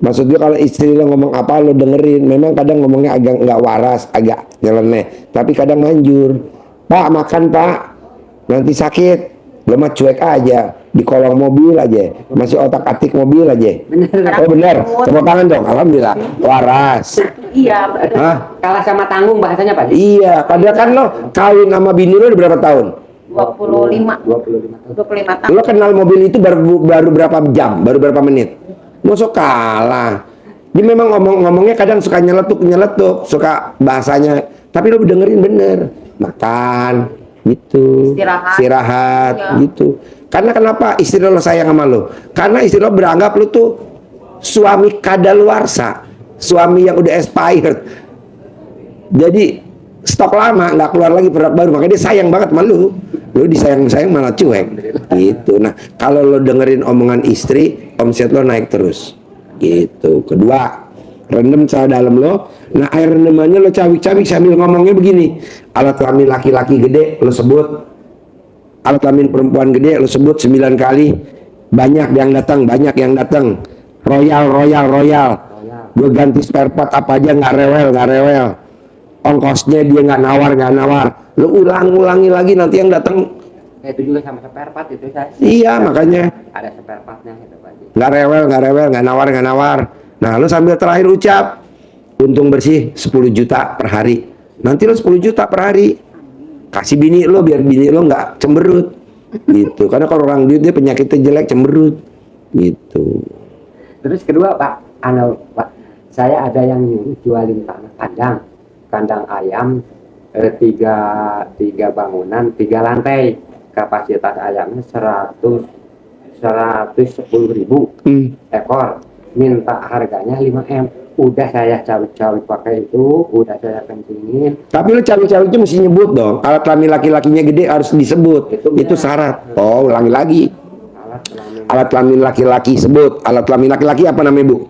Maksud gue kalau istri lo ngomong apa lo dengerin. Memang kadang ngomongnya agak nggak waras, agak nyeleneh. Tapi kadang manjur. Pak makan pak, nanti sakit. Lo mah cuek aja, di kolong mobil aja, masih otak atik mobil aja. Oh bener, tepuk tangan dong, alhamdulillah, waras. Iya. Hah? Kalah sama tanggung bahasanya Pak. Iya, padahal kan lo kawin sama bini lo udah berapa tahun? 25 tahun. Lo kenal mobil itu baru berapa jam, baru berapa menit? Masuk kalah. Dia memang ngomongnya kadang suka nyeletuk, suka bahasanya, tapi lo dengerin bener, makan. Gitu, istirahat ya. Gitu. Karena kenapa istri lo sayang sama lo? Karena istri lo beranggap lo tuh suami kadaluarsa, suami yang udah expired. Jadi stok lama nggak keluar lagi produk baru, makanya dia sayang banget sama lo. Lo disayang malah cuek. Gitu. Nah kalau lo dengerin omongan istri, omset lo naik terus. Gitu. Kedua, rendam salah dalam lo. Nah air rendemannya lo cawik-cawik sambil ngomongnya begini. Alat kelamin laki-laki gede lo sebut, alat kelamin perempuan gede lo sebut 9 kali. Banyak yang datang, royal. Gue ganti spare part apa aja nggak rewel. Ongkosnya dia nggak nawar. Lo ulangi lagi, nanti yang datang. Itu juga sama spare part itu saya. Iya makanya. Ada spare partnya gitu Pak. Nggak rewel, nggak nawar. Nah lo sambil terakhir ucap, untung bersih 10 juta per hari. Nanti lo 10 juta per hari. Kasih bini lo biar bini lo nggak cemberut. Gitu. Karena kalau orang duit dia penyakitnya jelek, cemberut. Gitu. Terus kedua Pak, saya ada yang nyuruh jualin tanah kandang ayam, tiga bangunan, 3 lantai. Kapasitas ayamnya 110.000 ekor. Minta harganya 5M. Udah saya cawik-cawik pakai itu, udah saya kencingin. Tapi lu cawik-cawiknya mesti nyebut dong. Alat kelamin laki-lakinya gede harus disebut. Itu syarat. Oh, ulangi lagi. Alat kelamin laki-laki sebut. Alat kelamin laki-laki apa namanya, Bu?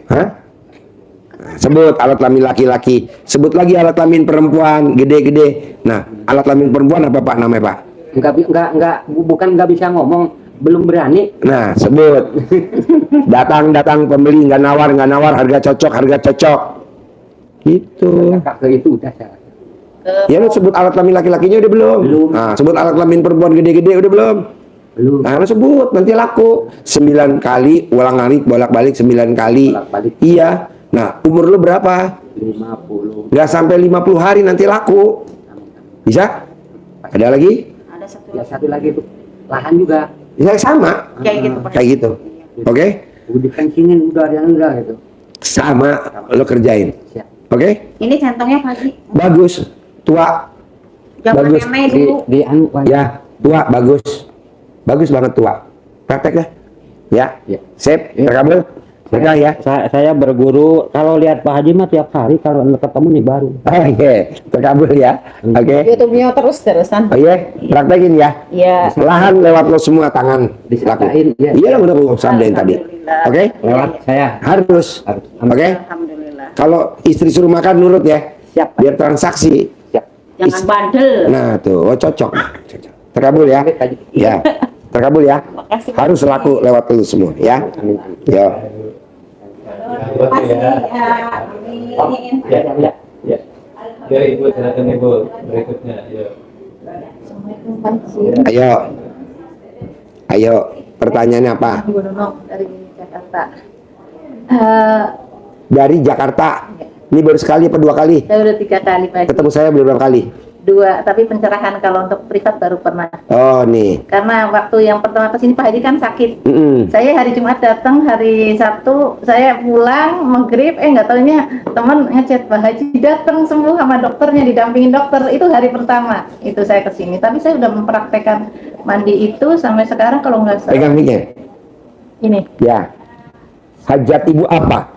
Hah? Sebut alat kelamin laki-laki. Sebut lagi alat kelamin perempuan gede-gede. Nah, alat kelamin perempuan apa Pak namanya, Pak? Bukan nggak bisa ngomong, belum berani. Nah, sebut. Datang pembeli nggak nawar, harga cocok. Gitu. Ke itu udah saya. Ya lu sebut alat kelamin laki-lakinya udah belum? Nah, sebut alat kelamin perempuan gede-gede udah belum? Belum. Nah, lu sebut nanti laku 9 kali, ulang-alik, bolak-balik 9 kali. Iya. Nah, umur lu berapa? 50. Nggak sampai 50 hari nanti laku. Bisa? Ada lagi? Ada satu lagi tuh. Lahan juga. Ya sama. Kayak gitu. Oke? Udah kencingin udah yang enggak gitu. Sama lo kerjain. Oke? Ini centongnya Pak Haji. Bagus. Tua. Zaman Bagus. meme dulu. Ya, tua bagus. Bagus banget tua. Praktek dah. Ya. Sip, terkabul. Sudah ya. Saya berguru, kalau lihat Pak Haji mah tiap hari, kalau ketemu nih baru. Oke, terkabul ya. Oke. YouTube-nya terus-terusan. Oh iya, praktekin ya. Iya. Lahan lewat lo semua tangan. Diserahin, ya. Iya, udah gue sampein tadi. Oke? Lewat saya. Harus. Oke? Alhamdulillah. Kalau istri suruh makan nurut ya. Siap. Biar transaksi. Jangan bandel. Nah tuh, oh cocok. Terkabul ya. Ya. Terkabul ya. Harus laku lewat lu semua ya. Yo. Terima kasih. Amin. Ya. Ya Ibu, silakan Ibu berikutnya. Ya. Ayo. Pertanyaannya apa? Bu Nunung dari Jakarta. Dari Jakarta. Ini baru sekali apa 2 kali? Saya udah 3 kali Pak Haji. Ketemu saya berapa kali? 2, tapi pencerahan kalau untuk privat baru pernah. Oh nih. Karena waktu yang pertama kesini Pak Haji kan sakit. Mm-mm. Saya hari Jumat datang, hari Sabtu saya pulang maghrib, nggak taunya teman ngechat Pak Haji datang sembuh sama dokternya, didampingin dokter. Itu hari pertama itu saya kesini. Tapi saya udah mempraktekkan mandi itu sampai sekarang kalau nggak salah. Pegang mic-nya. Ini. Ya. Hajat ibu apa?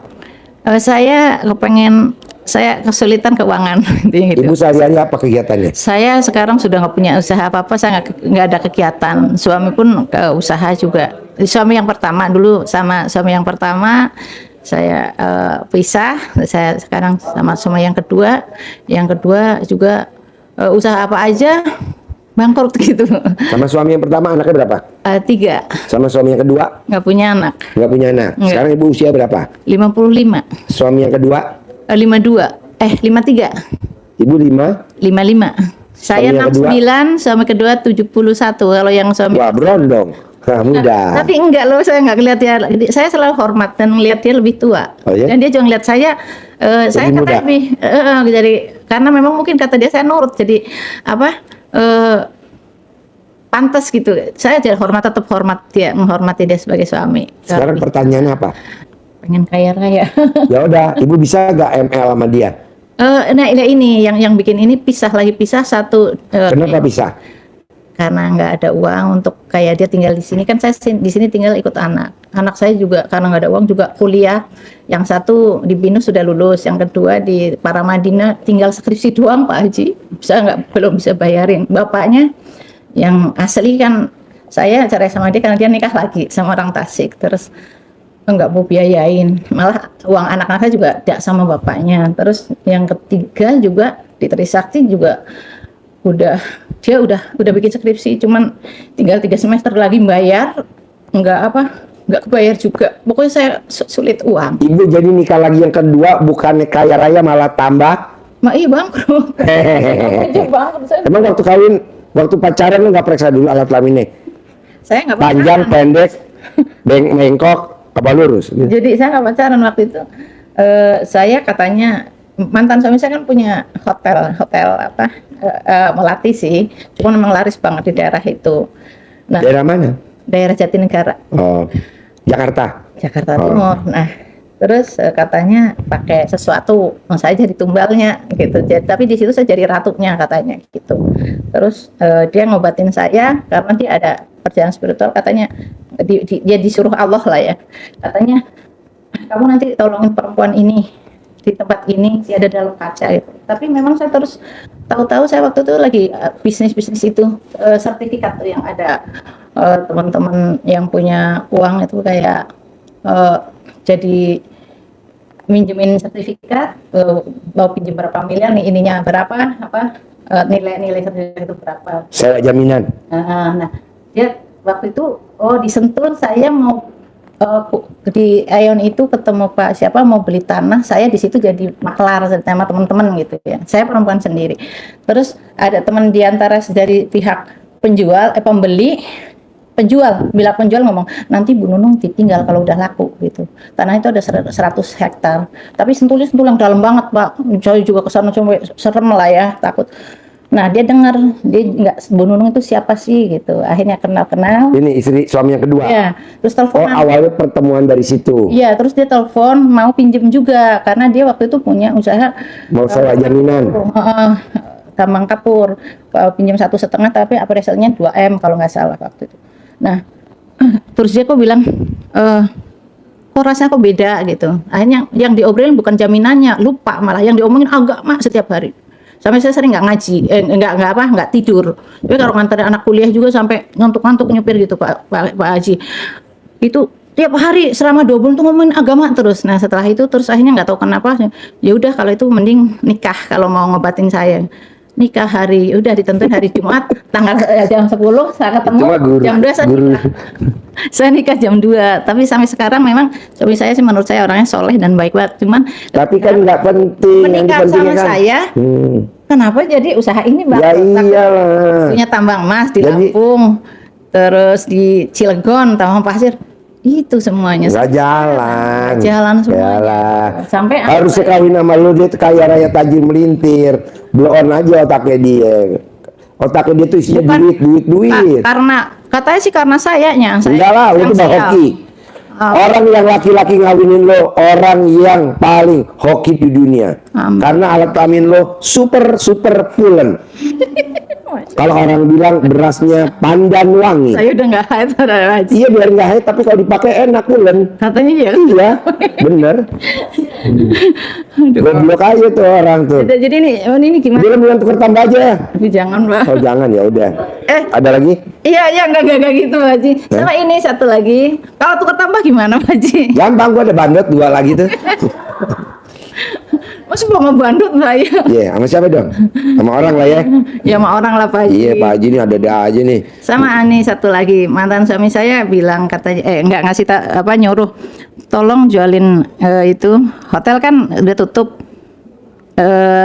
Saya kepengen, saya kesulitan keuangan intinya gitu. Ibu sehari-hari apa kegiatannya? Saya sekarang sudah nggak punya usaha apa-apa, saya nggak ada kegiatan. Suami pun ke usaha juga. Suami yang pertama dulu sama suami yang pertama saya pisah. Saya sekarang sama suami yang kedua. Yang kedua juga usaha apa aja bangkrut gitu. Sama suami yang pertama anaknya berapa? 3. Sama suami yang kedua? Nggak punya anak. Nggak punya anak. Nggak. Sekarang ibu usia berapa? 55. Suami yang kedua? 52. 53. Ibu 5? 55. Saya Suami yang kedua? 69, suami kedua 71. Kalau yang suami Wah berondong. Nah, muda. Tapi enggak loh, saya enggak ngeliat dia. Saya selalu hormat dan melihat dia lebih tua. Oh, iya? Dan dia juga ngeliat saya, saya Lebih kata muda. lebih, jadi karena memang mungkin kata dia saya nurut. Jadi apa? Pantas gitu. Saya jadi tetap hormat dia, menghormati dia sebagai suami. Sekarang pertanyaannya apa? Pengen kaya raya. Ya udah, ibu bisa gak ML sama dia? Nah ini yang bikin ini pisah satu. Kenapa bisa? Karena nggak ada uang untuk kayak dia tinggal di sini, kan saya di sini tinggal ikut anak saya juga karena nggak ada uang juga kuliah. Yang satu di BINUS sudah lulus, yang kedua di Paramadina tinggal skripsi doang Pak Haji, belum bisa bayarin. Bapaknya yang asli kan saya cerai sama dia karena dia nikah lagi sama orang Tasik, terus nggak mau biayain, malah uang anak-anaknya juga tidak sama bapaknya. Terus yang ketiga juga di Trisakti juga dia udah bikin skripsi, cuman tinggal 3 semester lagi bayar, nggak kebayar juga. Pokoknya saya sulit uang. Ibu jadi nikah lagi yang kedua, bukannya kaya raya malah tambah? Iya bangkrut. Emang waktu pacaran lu nggak periksa dulu alat kelaminnya? Saya nggak Panjang, pacaran. pendek, bengkok, apa lurus? Jadi saya nggak pacaran waktu itu. Saya katanya mantan suami saya kan punya hotel Melati sih, cuma memang laris banget di daerah itu. Nah, Daerah mana? daerah Jatinegara, Oh, Jakarta. Jakarta Oh. Timur. Nah, terus katanya pakai sesuatu, saya jadi tumbalnya gitu. Tapi di situ saya jadi ratunya katanya gitu. Terus dia ngobatin saya karena dia ada perjalanan spiritual, katanya dia disuruh Allah lah ya. Katanya kamu nanti tolongin perempuan ini di tempat ini, dia ada dalam kaca gitu. Tapi memang saya terus tahu-tahu saya waktu itu lagi bisnis itu sertifikat tuh yang ada teman-teman yang punya uang itu kayak jadi minjemin sertifikat, mau pinjam berapa miliar nih, ininya berapa, nilai sertifikat itu berapa. Saya jaminan. Nah, dia waktu itu di Sentul saya mau di Aeon itu ketemu Pak siapa mau beli tanah, saya di situ jadi maklar sama teman-teman gitu ya. Saya perempuan sendiri. Terus ada teman di antara dari pihak penjual penjual ngomong nanti Bu Nunung ditinggal kalau udah laku gitu. Tanah itu ada 100 hektar. Tapi Sentul yang dalam banget Pak. Saya juga kesana cuma serem lah ya, takut. Nah dia dengar, dia nggak, Bu Nunung itu siapa sih gitu. Akhirnya kenal. Ini istri suami yang kedua. Ya, terus telepon. Oh, awalnya pertemuan dari situ. Iya, terus dia telepon mau pinjem juga karena dia waktu itu punya usaha Mau sewa jaminan. tambang kapur. Pinjam 1,5 tapi appraisalnya 2M kalau nggak salah waktu itu. Nah, terus dia kok bilang, kok rasanya kok beda gitu. Akhirnya yang diobrolin bukan jaminannya, lupa malah yang diomongin agama setiap hari. Sampai saya sering nggak ngaji, nggak tidur. Tapi kalau nganterin anak kuliah juga sampai ngantuk-ngantuk nyupir gitu Pak Haji. Itu tiap hari selama 2 bulan tuh ngomongin agama terus. Nah setelah itu terus akhirnya nggak tahu kenapa. Ya udah kalau itu mending nikah kalau mau ngobatin saya. Nikah hari udah ditentuin hari Jumat tanggal jam 10 saya ketemu jam 2 saya nikah. Saya nikah jam 2, tapi sampai sekarang memang suami saya sih menurut saya orangnya soleh dan baik banget. Cuman tapi kan nggak penting. menikah sama saya. Kenapa jadi usaha ini Mbak? Ya iyalah. Punya tambang emas di Jadi- Lampung, terus di Cilegon, tambang pasir. Itu semuanya. Nggak jalan. Jalan semuanya. Yalah. Sampai harusnya kawin sama lu, dia tuh kaya raya tajir melintir, blow on aja otaknya dia. Otaknya dia tuh isinya duit. Karena katanya sih karena sayanya. Enggak lah, itu mah hoki. Orang yang laki-laki ngawinin lo, orang yang paling hoki di dunia. Karena alat kelamin lo super pulen. Kalau orang bilang berasnya pandan wangi. Saya udah nggak haid, saudara Haji. Iya biar nggak haid, tapi kalau dipakai enak pulen. Katanya ya. Iya, bener. Goblok aja tuh orang tuh. Jadi ini gimana? Dia bilang tukar tambah aja. Tapi jangan, Pak. Oh jangan, ya udah. Ada lagi? Iya, enggak gitu, Pak Haji. Sama ini satu lagi. Kalau tukar tambah gimana, Pak Haji? Gampang, gua ada bandot 2 lagi tuh. Mas mau ngebandut saya. Iya, sama siapa dong? Sama orang lah ya. Ya sama orang lah, Pak Haji. Iya, Pak Haji ini ada aja nih. Sama Ani satu lagi, mantan suami saya bilang katanya enggak ngasih nyuruh tolong jualin itu hotel kan udah tutup.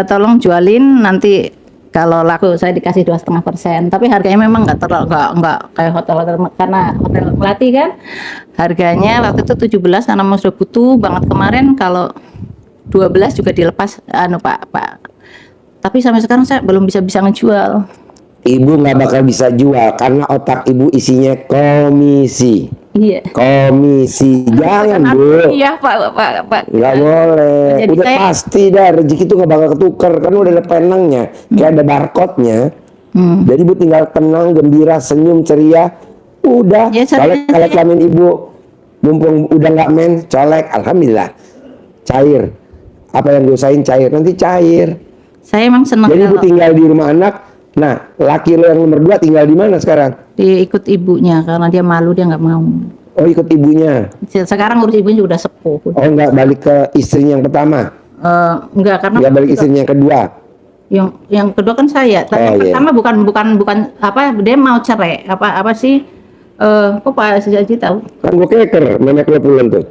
Tolong jualin nanti kalau laku saya dikasih 2,5%. Tapi harganya memang nggak kayak hotel karena hotel Melati kan. Harganya waktu itu 17 karena mau sudah butuh banget kemarin, kalau 12 juga dilepas Pak. Tapi sampai sekarang saya belum bisa ngejual. Ibu nggak bakal bisa jual karena otak ibu isinya komisi. Iya. Komisi, jangan Bu. Iya Pak. Nggak boleh. Jadi Udah pasti dah rezeki itu nggak bakal ketukar kan udah ada penangnya, kayak ada barcode-nya. Jadi ibu tinggal tenang, gembira, senyum, ceria. Udah. Ya, Colek kelamin ibu. Mumpung udah nggak men, colek. Alhamdulillah. Cair. Apa yang diusahain cair, nanti cair. Saya emang senang. Jadi ibu tinggal di rumah anak. Nah, laki lo yang nomor 2 tinggal di mana sekarang? Dia ikut ibunya karena dia malu, dia nggak mau. Oh, ikut ibunya. Sekarang urus ibunya juga udah sepuh. Oh, nggak balik ke istrinya yang pertama? Enggak, karena Nggak balik istrinya yang kedua? Yang kedua kan saya. Tapi yang pertama bukan apa, dia mau cerai. Apa sih? Kok Pak Haji tahu? Kan gue keker, memek lo pulang tuh.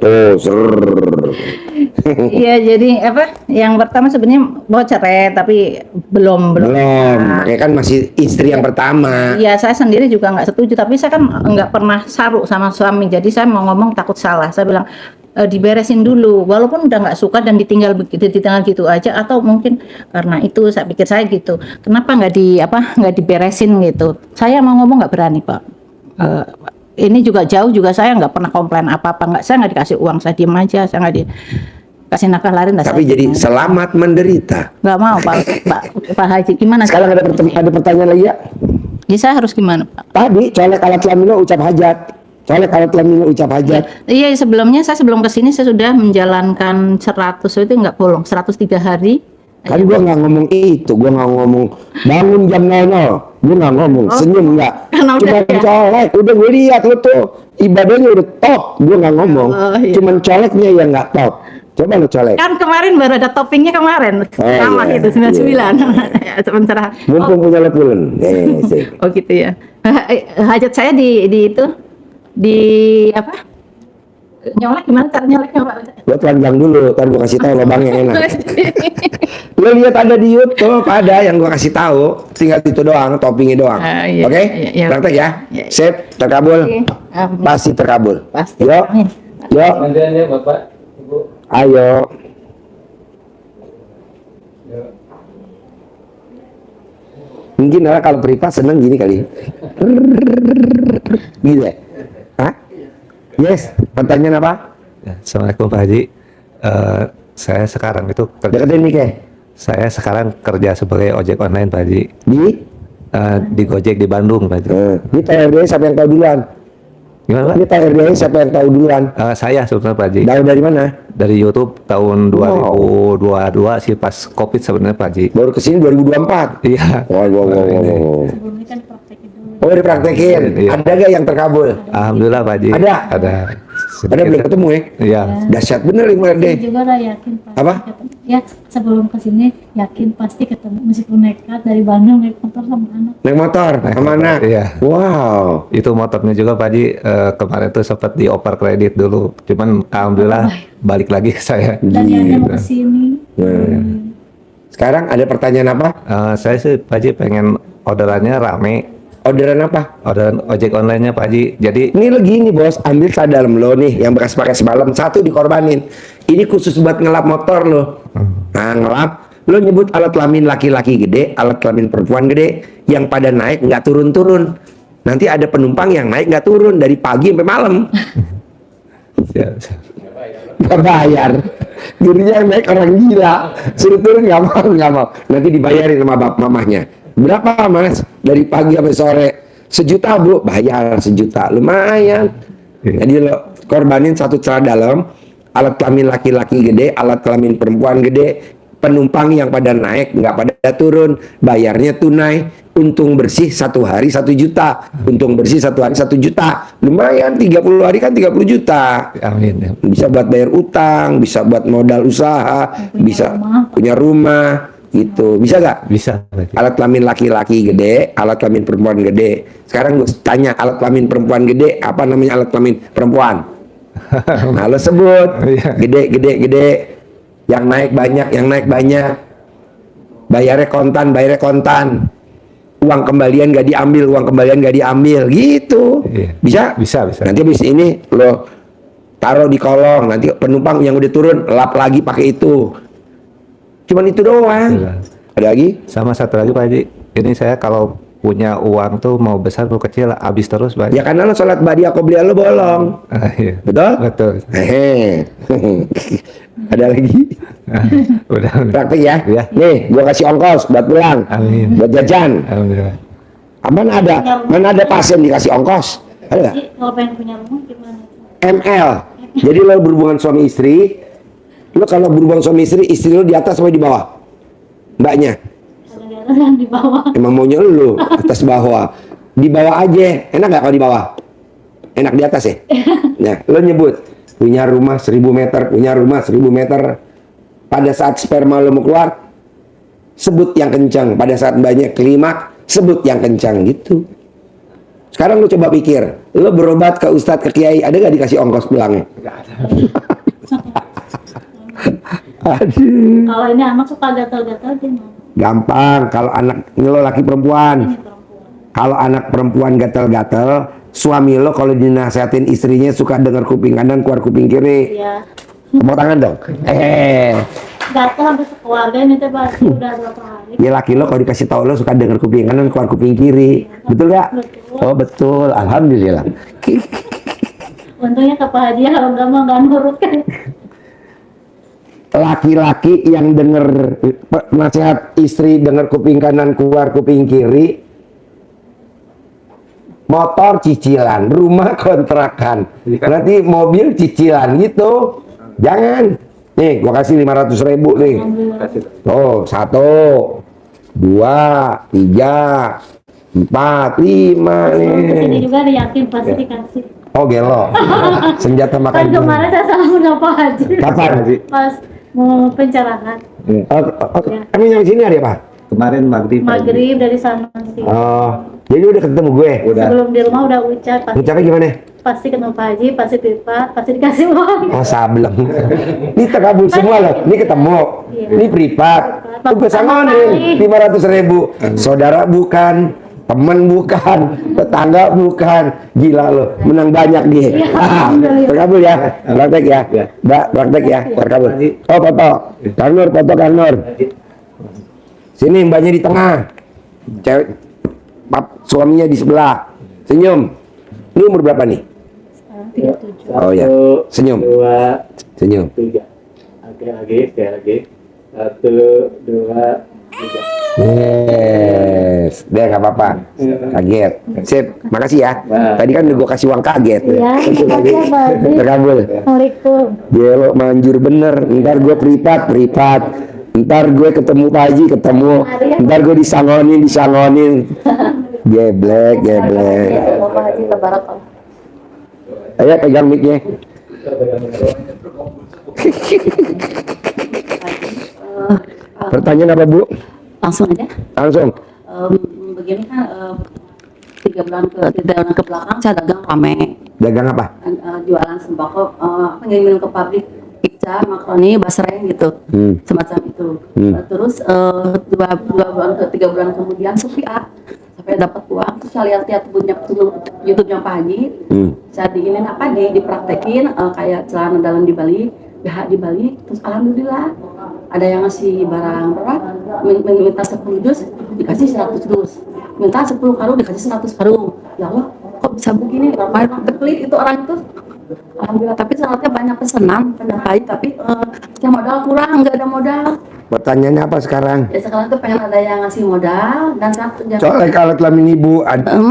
Iya, jadi apa? Yang pertama sebenarnya mau cerai tapi belum. Makanya kan masih istri yang pertama. Iya, saya sendiri juga nggak setuju, tapi saya kan nggak pernah saru sama suami, jadi saya mau ngomong takut salah. Saya bilang diberesin dulu, walaupun udah nggak suka dan ditinggal gitu aja, atau mungkin karena itu saya pikir saya gitu, kenapa nggak diberesin gitu. Saya mau ngomong nggak berani Pak. Ini juga jauh juga saya nggak pernah komplain apa-apa, saya nggak dikasih uang, saya diem aja, saya nggak dikasih nakal larin. Tapi jadi selamat menderita. Nggak mau Pak Haji, gimana? Sekarang ada pertanyaan lagi ya? Ya saya harus gimana Pak? Tadi colek alat kelamin lo ucap hajat. Colek alat kelamin lo ucap hajat. Iya, sebelumnya saya sebelum kesini saya sudah menjalankan 100 itu nggak bolong, 103 hari. Kan gua nggak ngomong itu, gua nggak ngomong bangun jam 00. Gua nggak ngomong senyum nggak. Cuma colek, udah gue lihat lo tuh ibadahnya udah top. Gua nggak ngomong, cuman coleknya yang nggak top. Coba lo colek. Kan kemarin baru ada toppingnya kemarin, sama iya, itu 99. Sementara. Mumpung punya lo pulen. Oh gitu ya. Hajat saya di itu di apa? Nyolek gimana cara nyoleknya Pak? Lo telanjang dulu, ntar gue kasih tahu lubang yang enak. Lo lihat ada di YouTube, ada yang gue kasih tahu, tinggal itu doang, toppingnya doang. Iya, Oke? iya. Praktek ya. Sip, terkabul. Pasti terkabul. Pasti. Yuk. Yuk. Mandiannya Bapak, Ibu. Ayo. Mungkin kalau privat seneng gini kali. Gitu ya? Hah? Yes, pertanyaan apa? Ya, Assalamualaikum Pak Haji. Saya sekarang itu saya sekarang kerja sebagai ojek online Pak Haji. Di Gojek di Bandung Pak Haji. Ini TRD siapa yang tahu duluan? Gimana Pak? Ini TRD siapa yang tahu duluan? Saya sebenarnya Pak Haji. Dari mana? Dari YouTube tahun 2022 sih, pas COVID sebenarnya Pak Haji. Baru kesini 2024? Iya. Wow. Oh, dipraktekin. Iya. Ada gak yang terkabul? Alhamdulillah Pak Haji. Ada? Ada. Ada belum ketemu ya? Iya. Dahsyat bener ilmu RD. Saya juga udah yakin pasti Apa? ketemu. Ya sebelum kesini yakin pasti ketemu, meskipun nekat dari Bandung naik motor sama anak. Naik motor sama anak? Iya. Wow. Itu motornya juga Pak Haji, kemarin tuh sempat dioper kredit dulu. Cuman alhamdulillah balik lagi ke saya. Dan yang mau kesini. Sekarang ada pertanyaan apa? Saya sih Pak Haji pengen orderannya rame. Orderan apa? Orderan ojek online-nya Pak Haji. Jadi ini lagi nih bos, ambil dalam lo nih yang bekas pakai semalam, 1 dikorbanin. Ini khusus buat ngelap motor lo. Nah ngelap, Lo nyebut alat kelamin laki-laki gede, alat kelamin perempuan gede, yang pada naik nggak turun-turun. Nanti ada penumpang yang naik nggak turun dari pagi sampai malam. Nggak bayar. Dirinya yang naik orang gila, suruh turun nggak mau. Nanti dibayarin sama bapak mamahnya. Berapa mas? Dari pagi sampai sore. 1 juta bu, bayar 1 juta, lumayan. Jadi lo korbanin satu celana dalam, alat kelamin laki-laki gede, alat kelamin perempuan gede, penumpang yang pada naik nggak pada turun, bayarnya tunai. Untung bersih 1 hari 1 juta, untung bersih 1 hari 1 juta, lumayan. 30 hari kan 30 juta. Amin. Bisa buat bayar utang, bisa buat modal usaha, bisa punya rumah. Gitu, bisa gak? Bisa. Alat kelamin laki-laki gede, alat kelamin perempuan gede. Sekarang gue tanya, alat kelamin perempuan gede, apa namanya alat kelamin perempuan? Nah lo sebut, gede. Yang naik banyak. Bayarnya kontan. Uang kembalian gak diambil, gitu. Bisa? Bisa. Nanti habis ini lo taruh di kolong, nanti penumpang yang udah turun lap lagi pakai itu. Cuman itu doang. Ada lagi? Sama satu lagi Pak Haji, ini saya kalau punya uang tuh mau besar mau kecil habis terus Pak Haji. Ya karena lo sholat badi qobliyah lo bolong. Iya. Betul? Ada lagi? Udah. Praktik ya? Iya. Nih, gua kasih ongkos buat pulang. Amin. Buat jajan. Alhamdulillah. Mana ada pasien dikasih ongkos? Ada nggak? Kalau pengen punya rumah gimana? ML. Jadi lo berhubungan suami istri, lo kalau berhubungan suami istri lo di atas atau di bawah? Mbaknya? Kalau di atas yang di bawah. Emang maunya lo atas bawah. Di bawah aja. Enak nggak kalau di bawah? Enak di atas ya? Nah, lo nyebut punya rumah 1000 meter. Pada saat sperma lo mau keluar, sebut yang kencang. Pada saat banyak klimaks, sebut yang kencang gitu. Sekarang lo coba pikir, lo berobat ke ustadz, ke kiai, ada gak dikasih ongkos pulangnya? Aduh. Kalau ini anak suka gatal-gatal gimana? Gampang, kalau anak lo laki perempuan. Kalau anak perempuan gatal-gatal, suami lo kalau dinasehatin istrinya suka dengar kuping kanan, keluar kuping kiri. Iya. Tepuk tangan dong. Gatal sampai sekeluarga ini teh Pak, udah berapa hari? Ya laki lo kalau dikasih tahu lo suka dengar kuping kanan, keluar kuping kiri. Betul gak? Betul. Oh betul, alhamdulillah. Untungnya ke Pak Haji kalau enggak mah enggak nurut kan. Laki-laki yang denger nasihat istri dengar kuping kanan, keluar kuping kiri, motor cicilan, rumah kontrakan, nanti mobil cicilan gitu. Jangan. Nih, gua kasih 500.000 nih. Oh, 1, 2, 3, 4, 5 nih. Kesini juga ada yakin pasti dikasih. Oh, gelo. Senjata Kan makan. kemarin saya sama Pak Haji. Kapan? Pas mau pencerahan. Emang yang sini ada apa? Kemarin maghrib. Maghrib dari sana sih. Oh, jadi udah ketemu gue. Sebelum di rumah udah ucap pasti. Ucapnya gimana? Pasti ketemu Pak Haji, pasti privat, pasti dikasih uang. Oh, sableng. Ini terkabul semua loh. Ini ketemu. Ini privat. Tuh gue sangonin 500.000. Saudara bukan, temen bukan, tetangga bukan. Gila loh, menang banyak dia. Terkabul ya. Praktek ya. Mbak, praktek ya. Terkabul. Oh, foto. Kang Nur, foto Kang Nur. Sini mbaknya di tengah. Cewek suaminya di sebelah. Senyum. Ini umur berapa nih? 37. Oh ya, senyum. 2, Senyum. 3. Oke, sekali lagi. 1, 2, 3. Yes, deh nggak apa-apa. Kaget. Sip, makasih ya. Tadi kan udah gue kasih uang kaget. Iya, makasih ya Pak Haji. Terkabul. Assalamualaikum. Dia lo manjur bener. Ntar gue privat. Ntar gue ketemu Pak Haji, ketemu. Ntar gue disangonin. Geblek. Pak Haji Tabarakallah. Ayo pegang mic-nya. Pertanyaan apa Bu? Langsung aja. Langsung. Begini kan 3 bulan ke belakang saya dagang rame. Dagang apa? Jualan sembako, ngirim ke pabrik pizza, makaroni, basreng gitu, semacam itu. Terus 3 bulan kemudian sepi sampai dapat uang. Terus saya lihat YouTube-nya Pak Haji, saya dipraktekin kayak celana dalam di Bali, BH di Bali. Terus alhamdulillah ada yang ngasih barang berapa, minta 10 dus dikasih 100 dus, minta 10 karung dikasih 100 karung. Ya Allah, kok bisa begini? Berapa orang terpelit itu orang itu. Alhamdulillah, tapi saatnya banyak pesanan, banyak baik, tapi yang modal kurang, nggak ada modal. Pertanyaannya apa sekarang? Ya sekarang tuh pengen ada yang ngasih modal dan Soalnya kalau kelamin ibu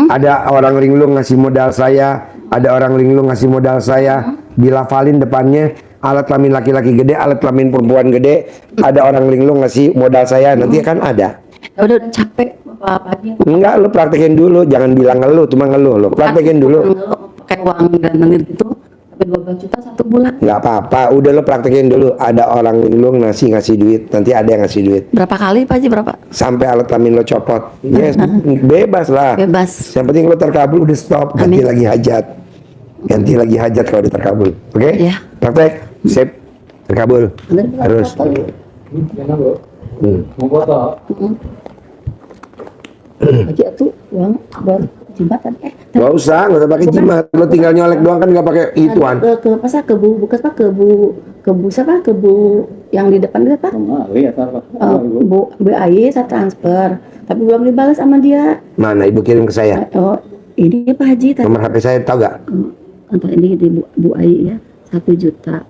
ada orang linglung ngasih modal saya, ada orang linglung ngasih modal saya, dilafalin depannya alat kelamin laki-laki gede, alat kelamin perempuan gede, ada orang linglung ngasih modal saya, nanti kan ada. Ya udah capek apa-apa aja. Enggak, lu praktekin dulu, jangan bilang ngeluh, cuma ngeluh, lu praktekin dulu. Pakai uang dan gitu, tapi 12 juta 1 bulan. Nggak apa-apa, udah lu praktekin dulu. Ada orang linglung ngasih duit, nanti ada yang ngasih duit. Berapa kali Pak Haji, berapa? Sampai alat kelamin lo copot, yes, bebas lah. Bebas. Yang penting lo terkabul udah stop, ganti lagi hajat. Ganti lagi hajat kalau udah terkabul. Oke? Iya. Praktek, sip, terkabul. Harus. Gimana Bu? Mau foto? Haji itu uang buat jembatan. Gak usah pakai jimat. Lo tinggal nyolek doang kan, nggak pakai ituan. Ke pasar kebu, bukan Pak, kebu siapa? Kebu yang di depan itu Pak? Bu AI saya transfer, tapi belum dibalas sama dia. Mana ibu kirim ke saya? Oh, ini Pak Haji tadi. Nomor HP saya tahu gak? Untuk ini di Bu AI ya, 1 juta.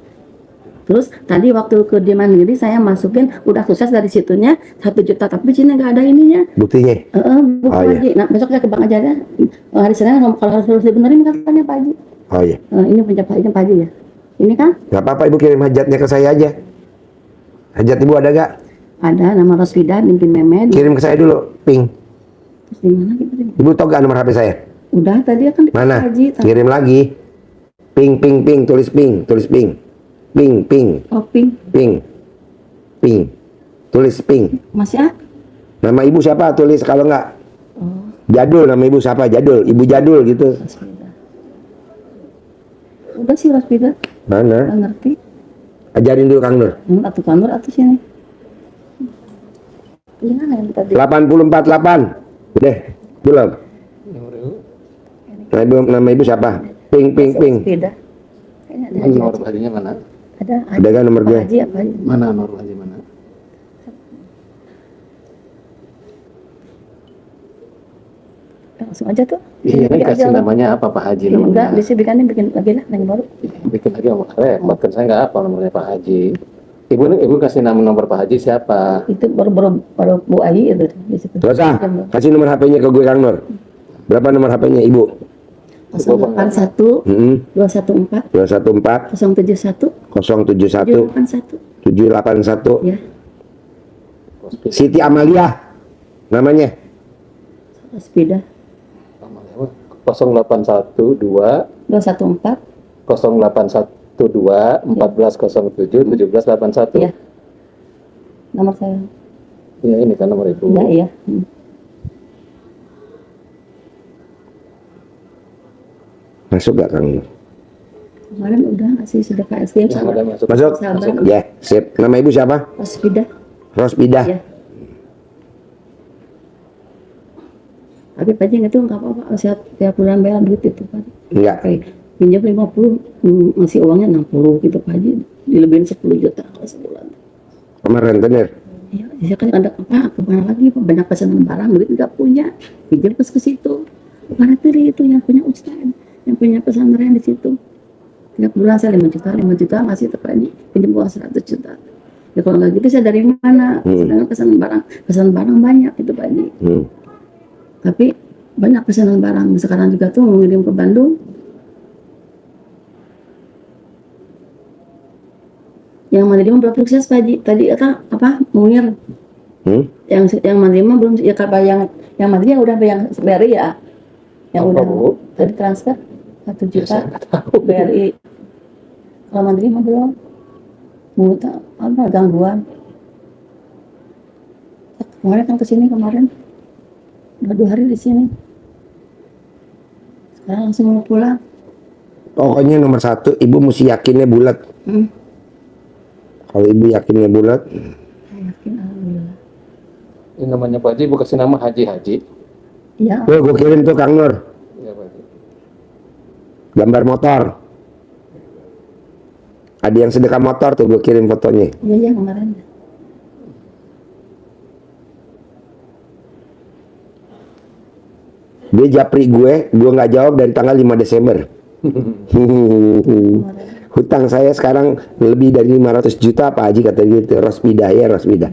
Terus tadi waktu ke di Mandiri saya masukin udah sukses dari situnya 1 juta, tapi sini nggak ada ininya. Buktinya? Bu Haji. Nah besok saya ke bank aja ya. Hari Senin kalau harus dibenerin katanya Pak Haji. Oh iya. Ini punya Pak Haji ya. Ini kan? Gak apa-apa, ibu kirim hajatnya ke saya aja. Hajat ibu ada gak? Ada nama Rosvida binti Mehmet. Kirim ke saya dulu, ping. Terus di mana gitu? Ibu tahu gak nomor HP saya? Udah tadi kan di Mana? Pak Haji. Kirim lagi. Ping, tulis ping. Ping. Oh, ping. Tulis ping. Masih ah? Nama ibu siapa? Tulis, kalau enggak Jadul, nama ibu siapa? Jadul, ibu Jadul gitu. Udah sih Rosvida. Mana? Nggak ngerti. Ajarin dulu Kang Nur. Atau Kang Nur atau sini. Gimana yang tadi? 84,8. Udah, belum? Nama ibu siapa? Ping. Rosvida. Nomor hajinya mana? Ada kan nomor gue? Haji apa? Mana nomor haji mana? Langsung aja tuh. Iya, ini kasih namanya apa Pak Haji? Enggak, di sini bikin lagi lah, yang baru. Bikin lagi nomor repot kan saya nggak apa nomornya Pak Haji. Ibu kasih nomor Pak Haji siapa? Itu baru Bu Ayi itu di situ. Terus kasih nomor HP-nya ke gue Kang Nur. Berapa nomor HP-nya ibu? 081 214 214 071 071 781 781. Ya. Siti Amalia namanya. Rosvida 0812 214 0812 1407 1781. Ya. Nomor saya. Ya ini kan nomor ibu. Iya. Masuk gak Kang Nur? Kemarin udah ngasih sedekah es krim sama Masuk? sahabat. Ya, sip. Nama ibu siapa? Rosvida. Ya. Tapi Pak Haji itu nggak apa-apa, setiap bulan bayar duit itu Pak. Enggak. Pinjam 50, ngasih uangnya 60 gitu Pak Haji, dilebihin 10 juta kalau sebulan. Sama rentenir. Ya, saya kan ada apa? Kemana lagi Pak? Banyak pesanan barang, duit nggak punya, pinjam ke situ. Kemana tadi itu yang punya ustaz, yang punya pesantren di situ. Tiap bulan saya 5 juta ngasih Pak Haji, pinjam uang 100 juta. Ya kalau nggak gitu saya dari mana? Sedangkan pesanan barang banyak itu Pak Haji. Tapi banyak pesanan barang sekarang juga tuh mengirim ke Bandung. Yang Mandiri belum sukses Pak Haji. Tadi apa Munir. Yang Mandiri belum ya, kalau yang Mandiri udah yang BRI ya. Yang udah tadi transfer 1 juta BRI. Kalau Mandiri belum. Buta apa gangguan. Kemarin kan kesini kemarin. Udah 2 hari di sini. Sekarang langsung mau pulang. Pokoknya nomor 1, ibu mesti yakinnya bulat. Kalau ibu yakinnya bulat, Saya yakin alhamdulillah. Ini namanya Pak Haji, kasih nama Haji. Iya. gue kirim tuh Kang Nur. Iya Pak Haji. Gambar motor. Ada yang sedekah motor tuh, gue kirim fotonya. Iya kemarin. Dia japri gue nggak jawab dari tanggal 5 Desember. Hutang saya sekarang lebih dari 500 juta Pak Haji, kata gitu. Rosbida ya, Rosbida.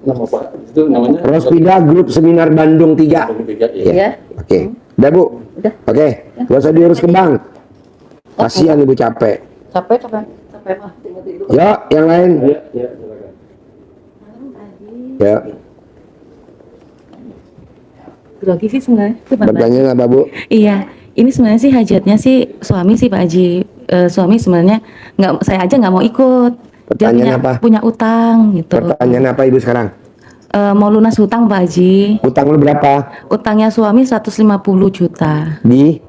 Nama Pak itu namanya Rosbida Grup Seminar Bandung 3. ya. Oke. Udah Bu? Oke. Gak usah diurus ke bank. Kasihan Ibu capek. Capek mah. Ya, yang lain. Ya, silakan. Ya. Grogi sih sebenarnya. Pertanyaan apa Bu? Iya, ini sebenarnya sih hajatnya sih suami sih Pak Haji. Suami sebenarnya nggak, saya aja nggak mau ikut. Dia Pertanyaan punya, apa? punya utang gitu. Pertanyaan apa Ibu sekarang? Mau lunas hutang Pak Haji. Utang lu berapa? Utangnya suami 150 juta. Di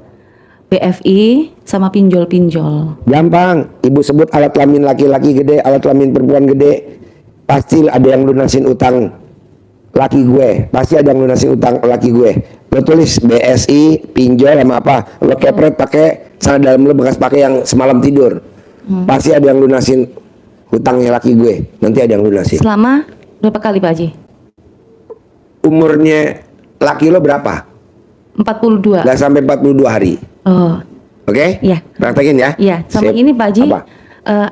BFI sama pinjol-pinjol. gampang. Ibu sebut alat kelamin laki-laki gede, alat kelamin perempuan gede. Pasti ada yang lunasin utang laki gue. Pasti ada yang lunasin utang laki gue. Lo tulis BSI, pinjol sama apa. Lo kepret pakai celana dalam lo bekas pakai yang semalam tidur. Pasti ada yang lunasin hutangnya laki gue. Nanti ada yang lunasin. Selama berapa kali Pak Haji? Umurnya laki lo berapa? 42. Gak sampai 42 hari. Oh, Oke? iya. Praktekin ya. Iya, sama Sip. ini Pak Haji. Apa?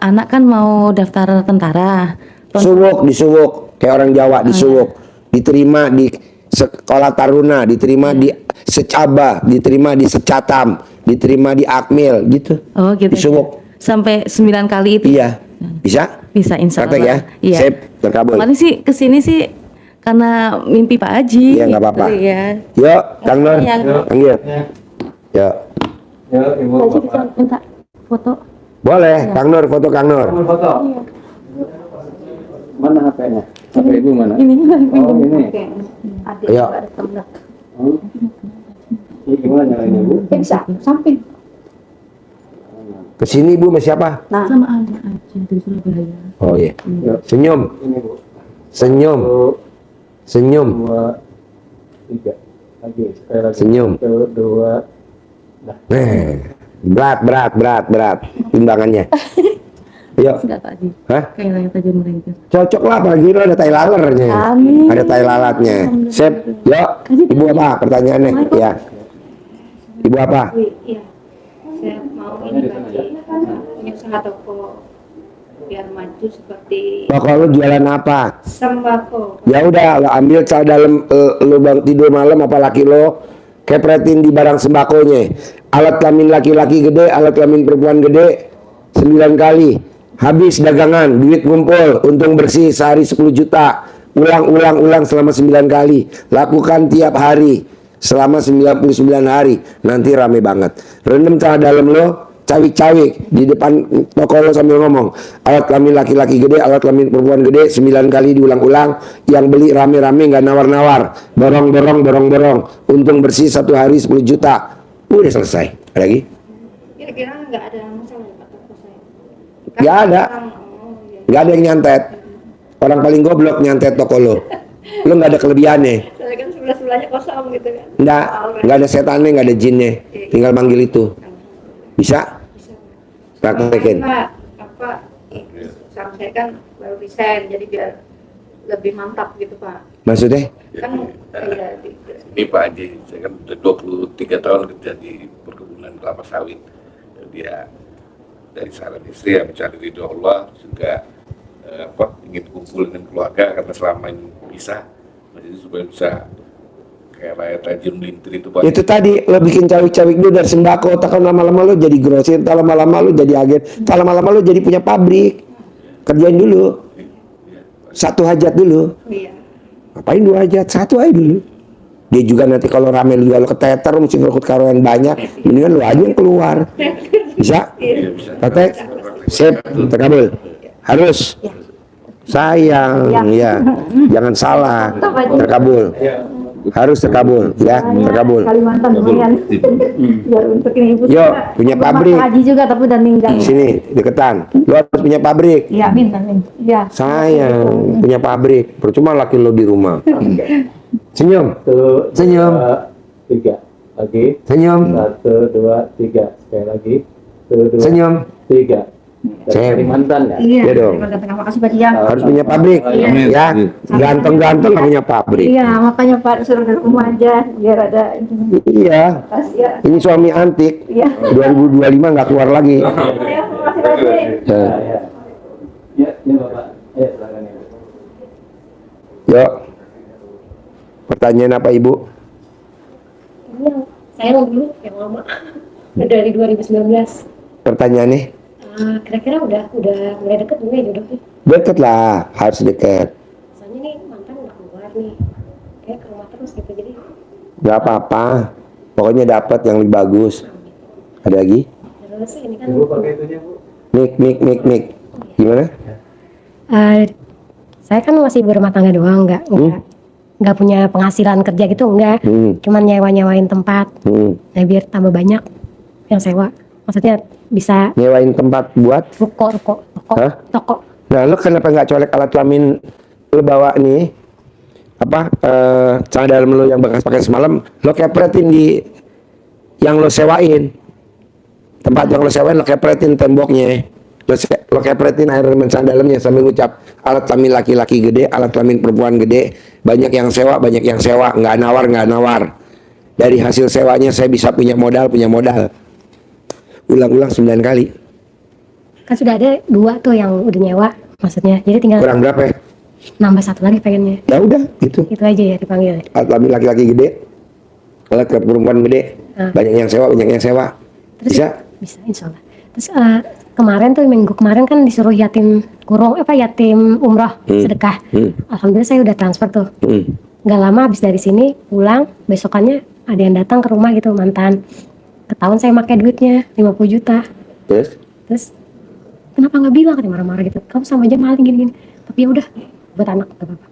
Anak kan mau daftar tentara. Disuwuk kayak orang Jawa, disuwuk. Diterima di sekolah taruna, diterima di secaba, diterima di secatam, diterima di akmil gitu. Oh, gitu. Disuwuk. Sampai 9 kali itu. Iya. Bisa? Bisa insya Praktek Allah. ya. Iya. Sip, terkabul. Kemarin sih kesini sih karena mimpi Pak Haji. Iya, nggak apa-apa. Iya. Yuk, Kang Nur. Iya. Panggil. Yuk. Ya, Ibu Pak Haji Bapak. bisa minta foto. Boleh, Kang Nur, foto Kang Nur. Foto. Mana HP-nya? HP Ibu mana? Ini. Oh, ini. Ayo. Ini gimana nyalainnya, Bu? Bisa, samping. Kesini Bu, sama siapa? Nah, Sama anak aja dari Surabaya. Oh iya. Ya. Senyum. Ini, Bu. Senyum. Senyum. 2, 3. Lagi, sekali lagi. Senyum. 1, 2. Berat timbangannya. Yuk. Enggak Pak Haji. Hah? Kayak yang tadi mereka. Cocok lah, apalagi lo ada tai lalernya. Amin. Ada tai lalatnya. Sip. Yuk. Ibu apa pertanyaannya? Ya. Ibu apa? iya. Saya mau ini punya usaha toko biar maju seperti Toko lo jualan apa? sembako. Ya udah, lo ambil celana dalam lo bang tidur malam apa laki lo kepretin di barang sembakonya. Alat kelamin laki-laki gede, alat kelamin perempuan gede 9 kali. Habis dagangan, duit ngumpul, untung bersih sehari 10 juta. Ulang selama 9 kali. Lakukan tiap hari selama 99 hari. Nanti rame banget. Rendam celana dalam lo, cawik-cawik di depan toko lo sambil ngomong. Alat kelamin laki-laki gede, alat kelamin perempuan gede 9 kali diulang-ulang. Yang beli rame-rame, nggak nawar-nawar. Borong. Untung bersih 1 hari 10 juta. Udah selesai. Ada lagi? Kira-kira nggak ada masalah ya Pak toko saya? Nggak ada. Nggak ada yang nyantet. Orang paling goblok nyantet toko lo. Lo nggak ada kelebihannya. Saya kan sebelah-sebelahnya kosong gitu kan. Nggak ada setannya, nggak ada jinnya. Tinggal manggil itu. Bisa? Praktekin. Pak, usaha saya kan baru resign, jadi biar lebih mantap gitu Pak. Maksudnya? Kan iya, Ini Pak Haji, saya kan udah 23 tahun kerja di perkebunan kelapa sawit. Dia dari saran istri yang mencari ridho Allah juga ingin kumpul dengan keluarga karena selama ini bisa, jadi supaya bisa kayak rakyat Tanjung Melintir itu Pak. Itu tadi lo bikin cawik-cawik dulu dari sembako, takkan lama-lama lo jadi grosir, tak lama-lama lo jadi agen, tak lama-lama lo jadi punya pabrik. Kerjain dulu. Satu hajat dulu. Ngapain 2 hajat? 1 aja dulu. Dia juga nanti kalau rame lu juga lo keteter, mesti ngerukut karyawan banyak, mendingan lu aja yang keluar. Bisa? Praktek? Sip, terkabul. Harus. Sayang, ya. Jangan salah. Terkabul. Harus terkabul, ya, terkabul. Kalimantan lumayan. Biar untuk ini ibu. Yo, punya pabrik. Pak Haji juga tapi udah meninggal. Sini, deketan. Lu harus punya pabrik. Iya, amin. Iya. Sayang, punya pabrik. Percuma laki lo di rumah. Senyum. 1, Senyum. 2, 3. Lagi. Senyum. 1, 2, 3. Sekali lagi. 1, 2, Senyum. 3. Saya mantan ya. Iya dong. Terima kasih Pak Haji ya. Harus punya pabrik. Iya. Ya, ganteng-ganteng nggak punya pabrik. Iya, makanya Pak suruh dari rumah aja biar ada ini. Iya. Kasih ya. Ini suami antik. Iya. 2025 nggak keluar lagi. Terima kasih Pak Haji. Ya. Ya, Bapak. Ya, silakan ya. Yuk. Pertanyaan apa Ibu? Saya dulu yang lama dari 2019. Pertanyaannya? Kira-kira udah mulai deket belum ya jodohnya? Deket lah, harus deket. Soalnya nih mantan udah keluar nih, kayak ke rumah terus gitu jadi. Gak apa-apa. Pokoknya dapat yang lebih bagus. Ada lagi? Terus ini kan. Ibu pakai itunya Bu. Mik. Gimana? Saya kan masih berumah tangga doang, nggak punya penghasilan kerja gitu, enggak. Cuman nyewain tempat. Nah biar tambah banyak yang sewa. Maksudnya bisa Nyewain tempat buat? toko. Hah? Toko. Nah, lo kenapa nggak colek alat kelamin lo bawa nih? Apa? Celana dalam lo yang bekas pakai semalam, lo kepretin di yang lo sewain. Tempat yang lo sewain, lo kepretin temboknya. Lo kepretin air celana dalamnya sambil ngucap alat kelamin laki-laki gede, alat kelamin perempuan gede. Banyak yang sewa, nggak nawar. Dari hasil sewanya saya bisa punya modal. Ulang-ulang 9 kali. Kan sudah ada 2 tuh yang udah nyewa, maksudnya. Jadi tinggal Kurang berapa ya? nambah 1 lagi pengennya. Ya udah, gitu. Itu aja ya dipanggil. Alat kelamin laki-laki gede, alat kelamin perempuan gede. Banyak yang sewa. Terus, Bisa? Bisa, insya Allah. Terus kemarin tuh minggu kemarin kan disuruh yatim umroh sedekah. Alhamdulillah saya udah transfer tuh. Nggak lama habis dari sini pulang, besokannya ada yang datang ke rumah gitu, mantan. Ketahuan saya pakai duitnya 50 juta. Terus kenapa nggak bilang, katanya marah-marah gitu. Kamu sama aja maling gini. Tapi ya udah buat anak gak apa-apa.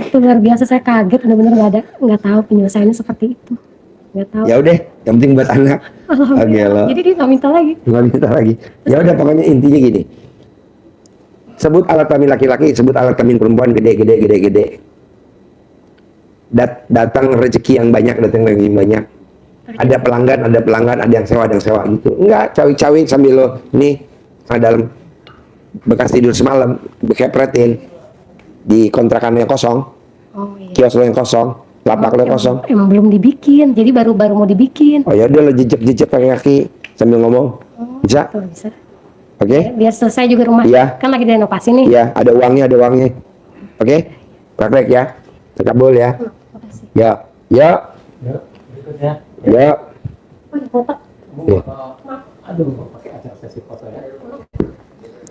Itu luar biasa, saya kaget, bener-bener nggak tahu penyelesaiannya seperti itu. Nggak tahu. Ya udah, yang penting buat anak. Alhamdulillah. Jadi dia nggak minta lagi. Ya udah, pokoknya intinya gini. Sebut alat kelamin laki-laki, sebut alat kelamin perempuan gede. Datang rezeki yang banyak, datang lagi banyak. Ada pelanggan, ada yang sewa gitu. Enggak, cawi-cawi sambil lo nih dalam bekas tidur semalam, kepretin di kontrakan yang kosong, kios lo yang kosong, lapak lo yang kosong. Emang belum dibikin, jadi baru mau dibikin. Oh ya udah, lo jejak pakai kaki sambil ngomong. Bisa? Bisa. Oke? Biar selesai juga rumah. Iya. Kan lagi renovasi nih. Iya, ada uangnya. Oke? Praktek ya. Tekabul ya. Ya. Berikutnya. Ya. Aduh, pakai acara sesi foto ya.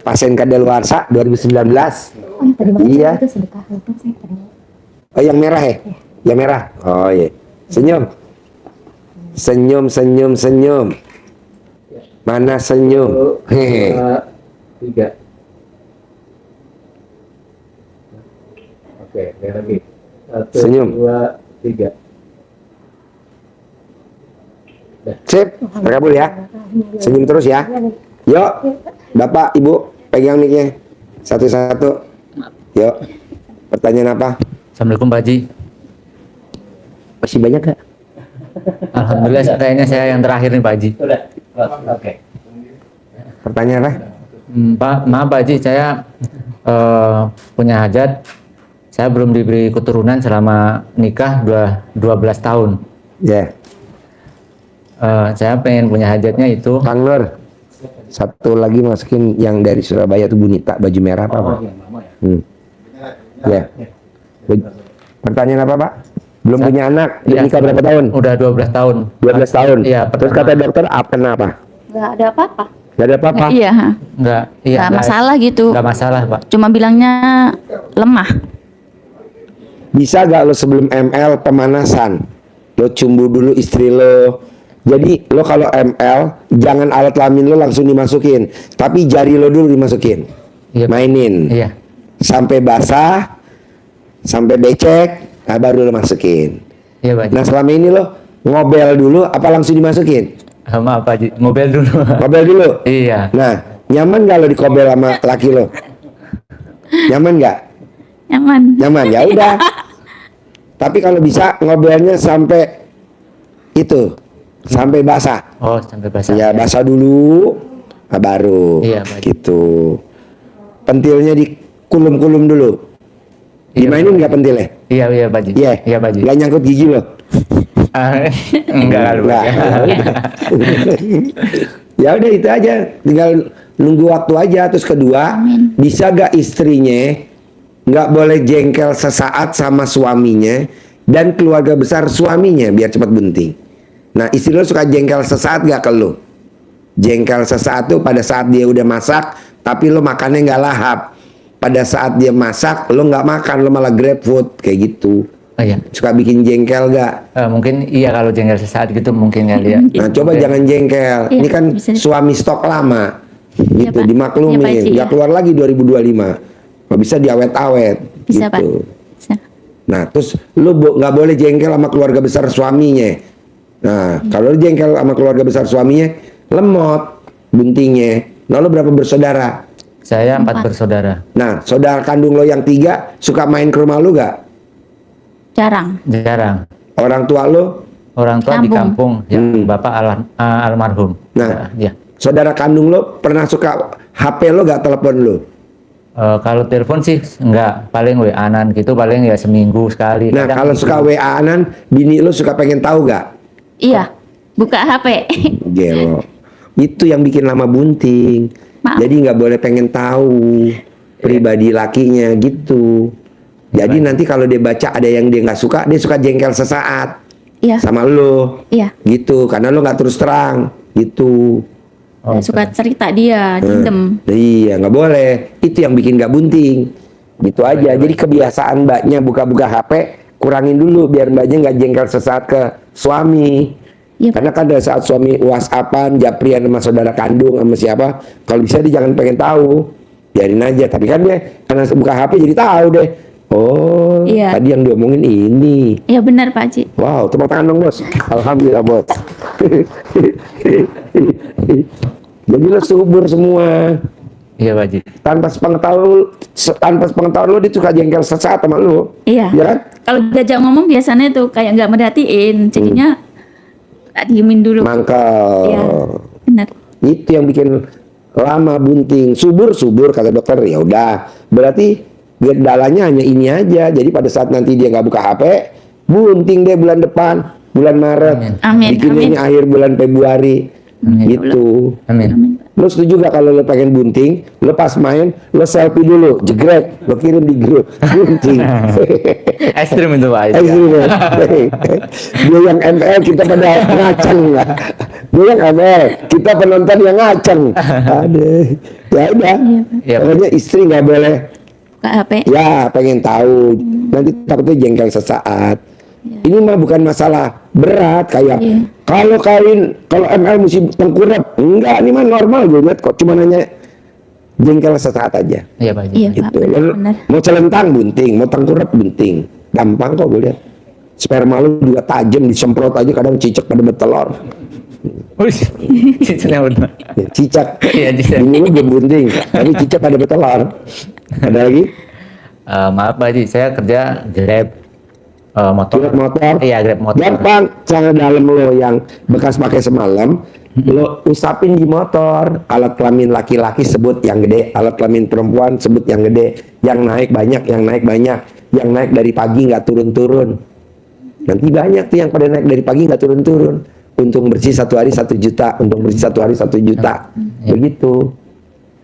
Pasien kadaluarsa 2019. Iya. Itu sedekah itu saya terima. Oh, yang merah ya? Yang merah. Oh iya. Senyum. Mana senyum? Hehe. 3. Oke, lagi. 1, Senyum. 2, 3. Sip, terkabul ya. Senyum terus ya. Yuk, Bapak, Ibu, pegang mic-nya satu-satu. Yuk. Pertanyaan apa? Assalamualaikum Pak Haji. Masih banyak gak? Alhamdulillah kayaknya saya yang terakhir nih Pak Haji. Oke. Pertanyaan apa? Pak, maaf Pak Haji, saya punya hajat. Saya belum diberi keturunan selama nikah 12 tahun. Ya. Saya pengen punya hajatnya itu. Kang Nur, satu lagi masukin yang dari Surabaya tuh Bunita, baju merah apa? Ya. Pertanyaan apa Pak? Belum punya anak, Iya, nikah berapa tahun? Udah 12 tahun. 12 tahun? Iya. Terus kata dokter, kenapa? Nggak ada apa-apa. Gak ada apa-apa? Iya. Enggak, Nggak masalah gitu. Enggak masalah Pak. Cuma bilangnya lemah. Bisa gak lo sebelum ML pemanasan? Lo cumbu dulu istri lo. Jadi lo kalau ML, jangan alat kelamin lo langsung dimasukin, tapi jari lo dulu dimasukin. Iya. Mainin. Iya. Sampai basah, sampai becek, nah baru lo masukin. Iya Pak Haji. Nah selama ini lo ngobel dulu apa langsung dimasukin? Maaf Pak Haji, ngobel dulu. Ngobel dulu? Iya. Nah, nyaman gak lo dikobel sama laki lo? Nyaman gak? Nyaman, ya udah. Tapi kalau bisa ngobelnya sampai itu, sampai basah. Oh, sampai basah. Ya basah dulu, baru. Iya, Pak Haji. Gitu. Pentilnya dikulum-kulum dulu. Dimainin nggak pentilnya? Iya, iya, Pak Haji. Iya. Iya, Pak Haji. Nggak nyangkut gigi loh. Enggak kali, Pak. Ya udah itu aja, tinggal nunggu waktu aja. Terus kedua, bisa gak istrinya nggak boleh jengkel sesaat sama suaminya dan keluarga besar suaminya biar cepat bunting. Nah, istri lo suka jengkel sesaat gak ke lo? Jengkel sesaat tuh pada saat dia udah masak tapi lo makannya nggak lahap. Pada saat dia masak lo nggak makan, lo malah grab food kayak gitu. Oh, iya. Suka bikin jengkel gak? Mungkin iya kalau jengkel sesaat gitu mungkin kali ya. Nah, coba jangan jengkel. Iya, Ini kan bisa. suami stok lama. Gitu, Pak. dimaklumin. Iya, Pak Haji, Nggak ya. keluar lagi 2025. Nggak bisa diawet-awet. Bisa, Pak. gitu. Nah, terus lu nggak boleh jengkel sama keluarga besar suaminya. Nah, kalau lu jengkel sama keluarga besar suaminya, lemot buntingnya. Nah, lu berapa bersaudara? Saya 4 bersaudara. Nah, saudara kandung lo yang 3 suka main ke rumah lu gak? Jarang. Jarang. Orang tua lo? Orang tua di kampung, yang bapak almarhum. Nah, ya. Saudara kandung lo pernah suka HP lo gak telepon lo? Kalau telepon sih enggak, paling WA-an gitu, paling ya seminggu sekali. Nah, Kadang kalau suka WA-an, bini lo suka pengen tahu gak? Iya, buka HP. Gelo. Itu yang bikin lama bunting. Jadi nggak boleh pengen tahu pribadi lakinya gitu. Jadi nanti kalau dia baca ada yang dia nggak suka, dia suka jengkel sesaat Iya. sama lo. Iya. Gitu, karena lo nggak terus terang gitu. Suka cerita dia, dendam. Iya, nggak boleh. Itu yang bikin nggak bunting. Gitu aja. Jadi kebiasaan mbaknya buka-buka HP, kurangin dulu biar mbaknya nggak jengkel sesaat ke suami. Karena kan ada saat suami WhatsAppan, japrian sama saudara kandung sama siapa, kalau bisa dia jangan pengen tahu, biarin aja. Tapi kan dia karena buka HP jadi tahu deh. Oh, Iya. tadi yang diomongin ini. Iya benar Pak Haji. Wow, tepuk tangan dong bos. Alhamdulillah bos. Jadi lo subur semua. Iya Pak Haji. Tanpa pengetahuan lo dia suka jengkel sesaat sama lo. Iya. Ya kan? Kalau diajak ngomong biasanya tuh kayak nggak merhatiin, jadinya tak diemin dulu. Mangkal. Iya, benar. Itu yang bikin lama bunting. Subur kata dokter. Ya udah, berarti gendalanya hanya ini aja. Jadi pada saat nanti dia nggak buka HP, bunting deh bulan depan, bulan Maret. Amin. Bikinnya ini akhir bulan Februari. Gitu. Amin. Lo setuju gak kalau lo pengen bunting, lo pas main, lo selfie dulu, jegrek, lo kirim di grup, bunting. Ekstrim itu Pak Haji. Ekstrim ya. Dia yang ML, kita pada ngaceng. Dia yang ML, kita penonton yang ngaceng. Aduh, ya udah. Pokoknya istri nggak boleh. Buka HP. Ya, pengen tahu. Nanti takutnya jengkel sesaat. Ini mah bukan masalah berat kayak kalau ML mesti tengkurap. Enggak, ini mah normal gue lihat kok. Cuma nanya jengkel sesaat aja. Iya Pak Haji. Iya Pak, Gitu. Mau celentang bunting, mau tengkurap bunting. Gampang kok gue lihat. Sperma lu juga tajam, disemprot aja kadang cicak pada bertelur. Cicaknya benar. Ya, cicak. Iya, cicak. Ini lu belum bunting, tapi cicak pada bertelur. Ada lagi? Maaf Pak Haji, saya kerja Grab. Motor. Grab motor. Iya, Grab motor. Gampang, cara dalam lo yang bekas pakai semalam, lo usapin di motor. Alat kelamin laki-laki sebut yang gede, alat kelamin perempuan sebut yang gede. Yang naik banyak, yang naik banyak. Yang naik dari pagi nggak turun-turun. Nanti banyak tuh yang pada naik dari pagi nggak turun-turun. Untung bersih 1 hari 1 juta, untung bersih 1 hari 1 juta. Begitu.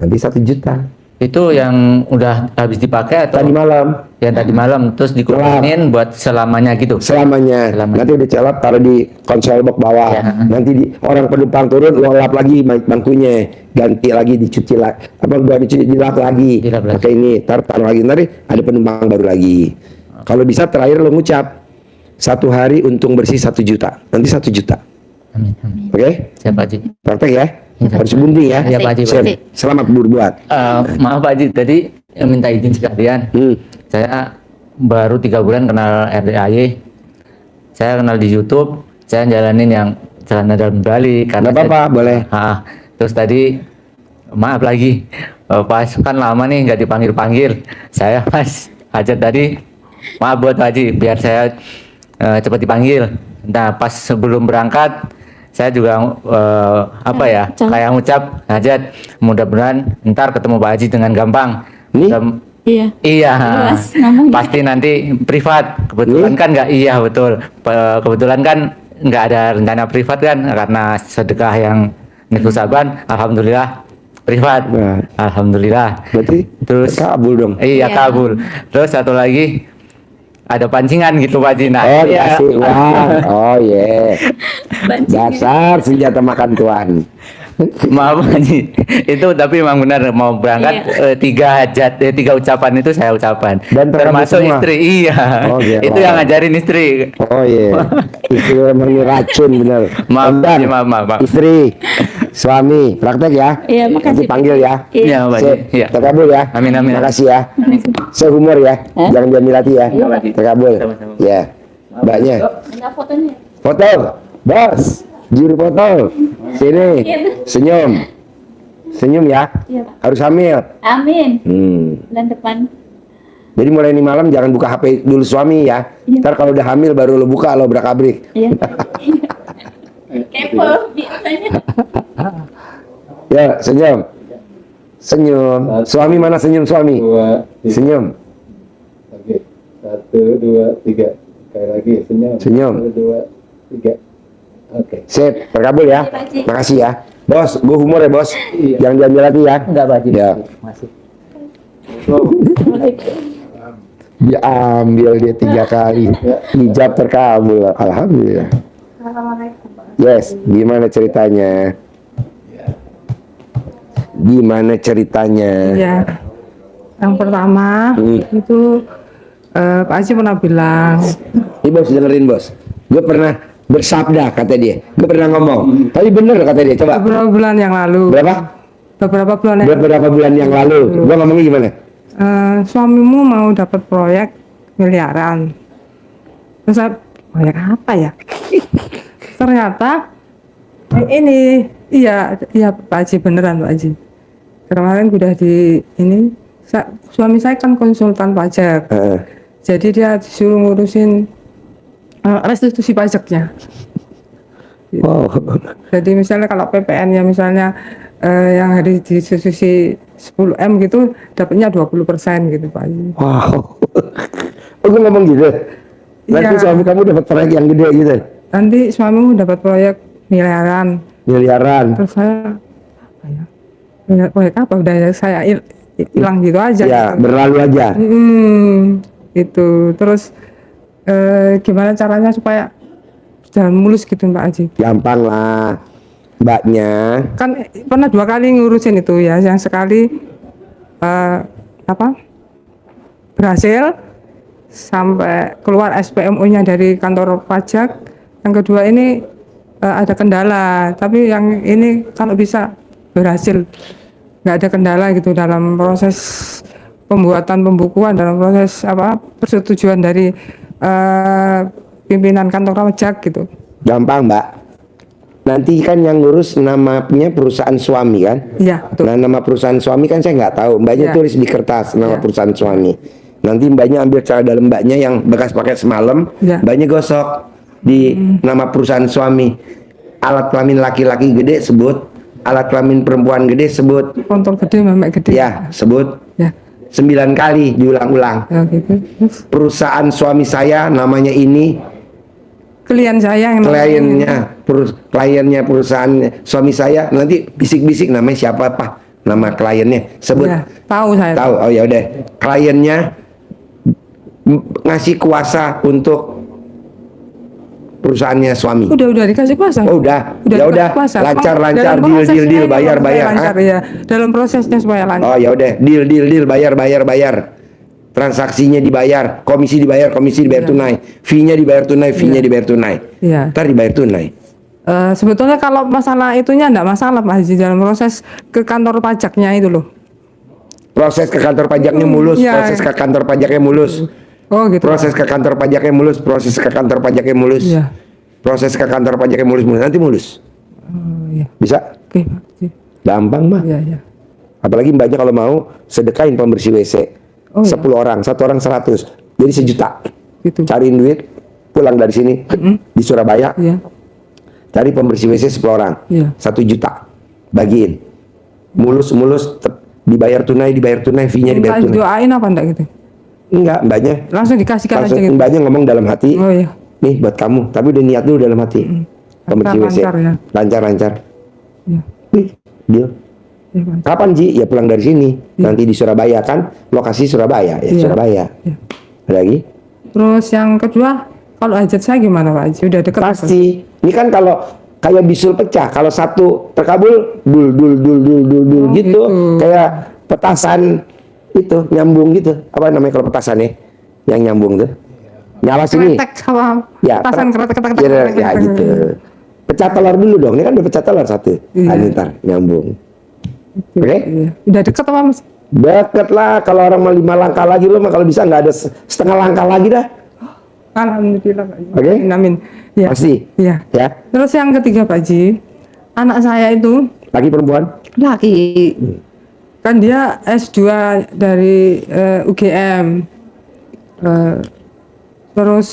Nanti 1 juta. Itu yang udah habis dipakai atau tadi malam? Yang tadi malam terus dikumpulin buat selamanya gitu. Selamanya. Nanti udah celap taruh di konsol box bawah. Nanti orang penumpang turun lo lap lagi bangkunya, ganti lagi dicuci lagi. Gua dicuci dilap lagi. Pakai ini, taruh lagi nanti ada penumpang baru lagi. Kalau bisa terakhir lo ngucap 1 hari untung bersih 1 juta. Nanti 1 juta. Amin. Oke? Siap Pak Haji. Praktek ya. Harus bunting ya. Iya Pak Haji. Siap. Selamat berbuat. Maaf Pak Haji, tadi minta izin sekalian. Saya baru 3 bulan kenal RDAY. Saya kenal di YouTube. Saya jalanin yang celana dalam Bali. Karena nggak apa-apa, boleh. Terus tadi maaf lagi, pas kan lama nih nggak dipanggil-panggil. Saya pas hajat tadi, maaf buat Pak Haji, biar saya cepat dipanggil. Nah pas sebelum berangkat, saya juga apa ya, kayak ngucap hajat, mudah-mudahan ntar ketemu Pak Haji dengan gampang. Iya. Iya, Luas, namanya. pasti nanti privat. Kebetulan kan nggak, iya betul. Kebetulan kan nggak ada rencana privat kan, karena sedekah yang nisfu Saban, alhamdulillah privat. Alhamdulillah. Berarti terus kabul dong. Iya, kabul. Terus satu lagi ada pancingan gitu Pak Haji. Nah, Oh, iya. dikasih uang. Oh iya. Dasar senjata makan tuan. Maaf Haji, itu tapi memang benar mau berangkat tiga hajat, tiga ucapan itu saya ucapan. Dan termasuk semua? istri, iya. Oh, iya. Itu yang ngajarin istri. Oh iya. Istri memang ini racun bener. Maaf, Bentar. maaf. Istri, suami, praktek ya. Iya, makasih. Nanti panggil ya. Iya, Pak Haji. Sip. Iya. Terkabul ya. Amin. Makasih ya. Sehumor ya. Jangan diambil hati ya. Iya, Pak Haji. Terkabul. Ya. Mbaknya. fotonya. Foto. Bos. Juru foto. Sini. Senyum. Senyum ya. Iya, Pak. Harus hamil. Amin. Hmm. Bulan depan. Jadi mulai ini malam jangan buka HP dulu suami ya. Ntar kalau udah hamil baru lo buka, lo abrik. Iya. Kepo biasanya. Ya, senyum. Senyum. Suami mana senyum suami? Senyum. Oke. 1, 2, 3. Sekali lagi senyum. Senyum. 1, 2, 3. Oke. Sip, terkabul ya. Makasih ya. Bos, gue humor ya bos. Jangan diambil hati ya. Enggak Pak Haji. Ya. Masih. Dia ambil dia 3 kali. Hijab terkabul. Alhamdulillah. Yes, gimana ceritanya? Gimana ceritanya? Ya, yang pertama itu Pak Haji pernah bilang. Ini bos dengerin bos. Gue pernah bersabda kata dia. Gue pernah ngomong. Tapi bener kata dia. Coba. Beberapa bulan yang lalu. Berapa? Beberapa bulan yang lalu. Gue ngomongnya gimana? Suamimu mau dapat proyek miliaran. Terus saya, proyek apa ya? Ternyata ini iya Pak Haji, beneran Pak Haji. Kemarin udah di ini suami saya kan konsultan pajak. Jadi dia disuruh ngurusin restitusi pajaknya. Wow. Jadi misalnya kalau PPN-nya misalnya yang harus direstitusi 10M gitu dapatnya 20% gitu Pak Haji. Wow. Oh, gue ngomong gitu. Berarti Iya. suami kamu dapat proyek yang gede gitu. Nanti suamimu dapat proyek miliaran. Terus saya proyek apa? Udah saya hilang gitu aja. Ya, gitu. berlalu aja. Itu terus gimana caranya supaya jalan mulus gitu Mbak Haji? Gampang lah. Mbaknya Kan pernah 2 kali ngurusin itu ya. Yang sekali berhasil sampai keluar SPMU-nya dari kantor pajak. Yang kedua ini ada kendala, tapi yang ini kalau bisa berhasil, nggak ada kendala gitu dalam proses pembuatan pembukuan, dalam proses persetujuan dari pimpinan kantor pajak gitu. gampang mbak. Nanti kan yang ngurus namanya perusahaan suami kan? Iya. Nah nama perusahaan suami kan saya nggak tahu. Mbaknya Iya. tulis di kertas nama perusahaan suami. Nanti mbaknya ambil cara dalam mbaknya yang bekas pakai semalam, Iya. mbaknya gosok di nama perusahaan suami. Alat kelamin laki-laki gede sebut, alat kelamin perempuan gede sebut. Kontol gede, memek gede. Ya sebut. Ya. 9 kali diulang-ulang. Ya gitu. Perusahaan suami saya namanya ini. Klien saya yang kliennya perusahaan suami saya, nanti bisik-bisik namanya siapa pak, nama kliennya sebut. Ya, tahu saya. Tahu. Oh ya udah, kliennya ngasih kuasa untuk perusahaannya suami. Udah dikasih kuasa. Oh udah. Ya udah, kuasa. lancar Dalam deal prosesnya bayar supaya lancar, ya. Dalam prosesnya supaya lancar. Oh ya udah, deal bayar. Transaksinya dibayar, komisi dibayar tunai, fee-nya dibayar tunai, Iya. Ntar dibayar tunai. Sebetulnya kalau masalah itunya enggak masalah Pak Haji, dalam proses ke kantor pajaknya itu loh. Proses ke kantor pajaknya mulus, Iya. proses ke kantor pajaknya mulus. Oh gitu. Proses ke kantor pajaknya mulus, proses ke kantor pajaknya mulus. Iya. Proses ke kantor pajaknya mulus, nanti mulus. Iya. Bisa? Oke, Pak Haji. Gampang mah. Iya. Apalagi mbaknya kalau mau sedekahin pembersih WC. 10 orang, 1 orang 100. Jadi 1 juta. Gitu. Cariin duit, pulang dari sini di Surabaya. Iya. Tadi pembersih WC 10 orang. Iya. 1 juta. Bagiin. Mulus dibayar tunai, fee-nya dibayar Minta tunai. doain apa enggak gitu? Enggak, mbaknya. Langsung dikasihkan aja gitu. Mbaknya ngomong dalam hati. Oh iya. Nih buat kamu, tapi udah niat dulu dalam hati. Pembersih WC. Lancar ya. Lancar. Iya. Nih, deal. Iya, Pak. Kapan Ji? Ya pulang dari sini. Nanti di Surabaya kan, lokasi Surabaya. Ya Iya. Surabaya. Iya. Ada lagi? Terus yang kedua, kalau hajat saya gimana Pak Haji? Udah dekat? Pasti. Ini kan kalau kayak bisul pecah, kalau satu terkabul, dul gitu. Kayak petasan itu nyambung gitu. Apa namanya kalau petasan ya? Yang nyambung tuh. Nyala sini. Kretek sama Ya, petasan kretek. Ya gitu. Pecah telur dulu dong. Ini kan udah pecah telur satu. Iya. Ntar nyambung. Oke? Iya. Udah deket apa Mas? Deket lah. Kalau orang mau 5 langkah lagi lo mah kalau bisa nggak ada setengah langkah lagi dah. Alhamdulillah Pak Haji. Oke? Amin. Ya. Pasti. Iya. Ya. Terus yang ketiga Pak Haji, anak saya itu Laki perempuan? laki. Kan dia S2 dari UGM. Terus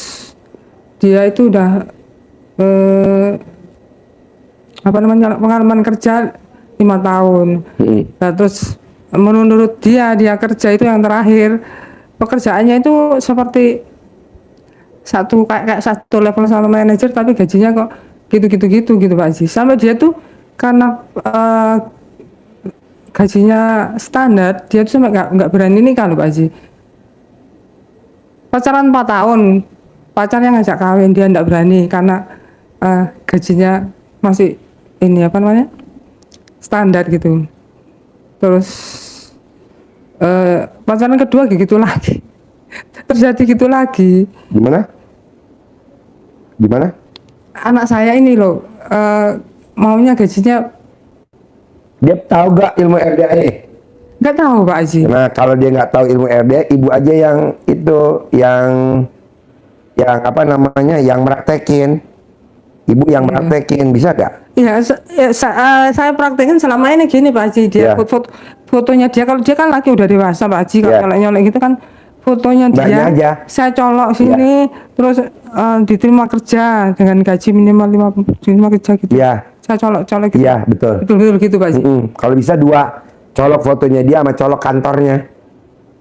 dia itu udah apa namanya pengalaman kerja 5 tahun. Nah, terus menurut dia kerja itu yang terakhir pekerjaannya itu seperti kayak satu level sama manajer tapi gajinya kok gitu Pak Haji. Sampai dia tuh karena gajinya standar, dia tuh sampai nggak berani nikah loh Pak Haji. Pacaran 4 tahun, pacarnya ngajak kawin, dia nggak berani karena gajinya masih ini apa namanya standar gitu. Terus pacaran kedua gitu lagi, terjadi gitu lagi. Gimana? Anak saya ini loh maunya gajinya. Dia tahu gak ilmu RDAE? Nggak tahu Pak Haji. Nah kalau dia nggak tahu ilmu RDAE, ibu aja yang itu yang apa namanya yang praktekin. Ibu yang praktekin bisa gak? Ya, saya praktekin selama ini gini Pak Haji. Dia fotonya dia, kalau dia kan laki udah dewasa Pak Haji. Kalau nyolek gitu kan fotonya Mbaknya dia aja. saya colok sini, terus diterima kerja dengan gaji minimal 5 kerja gitu. Saya colok gitu. Iya betul. Betul gitu Pak Haji. Kalau bisa 2, colok fotonya dia sama colok kantornya,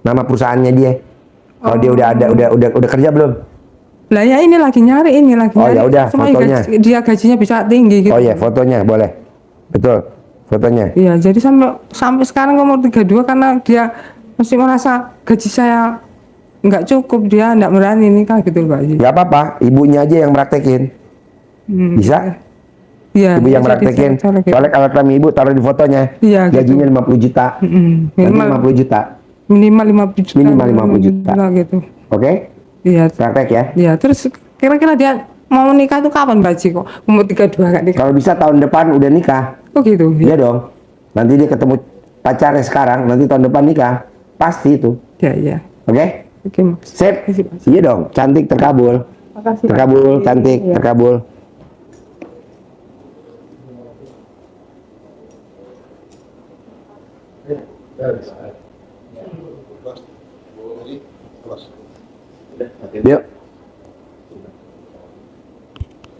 nama perusahaannya dia. Kalau dia udah kerja belum? Lah ya ini lagi nyari. Oh ya udah fotonya. Dia gajinya bisa tinggi gitu. Oh ya fotonya boleh. Betul. Fotonya. Iya, jadi sampai sekarang umur 32 karena dia masih merasa gaji saya nggak cukup, dia nggak berani nikah gitu Pak Haji. Nggak apa-apa, ibunya aja yang praktekin. Bisa? Iya. Ibu yang praktekin. Soalnya kalau kami ibu taruh di fotonya. Iya. Gajinya 50 juta. Minimal 50 juta. Minimal 50 juta. Minimal 50 juta. Gitu. Oke? Iya. Praktek ya. Iya. Terus kira-kira dia mau nikah tuh kapan Pak Haji kok? Umur 32 nggak nikah? Kalau bisa tahun depan udah nikah. Oh gitu. Iya dong. Nanti dia ketemu pacarnya sekarang, nanti tahun depan nikah. Pasti itu. Iya. Oke? Oke, Mas. Sip. Iya dong, cantik terkabul. Makasih, Pak. Terkabul, cantik, Iya. terkabul. Yuk.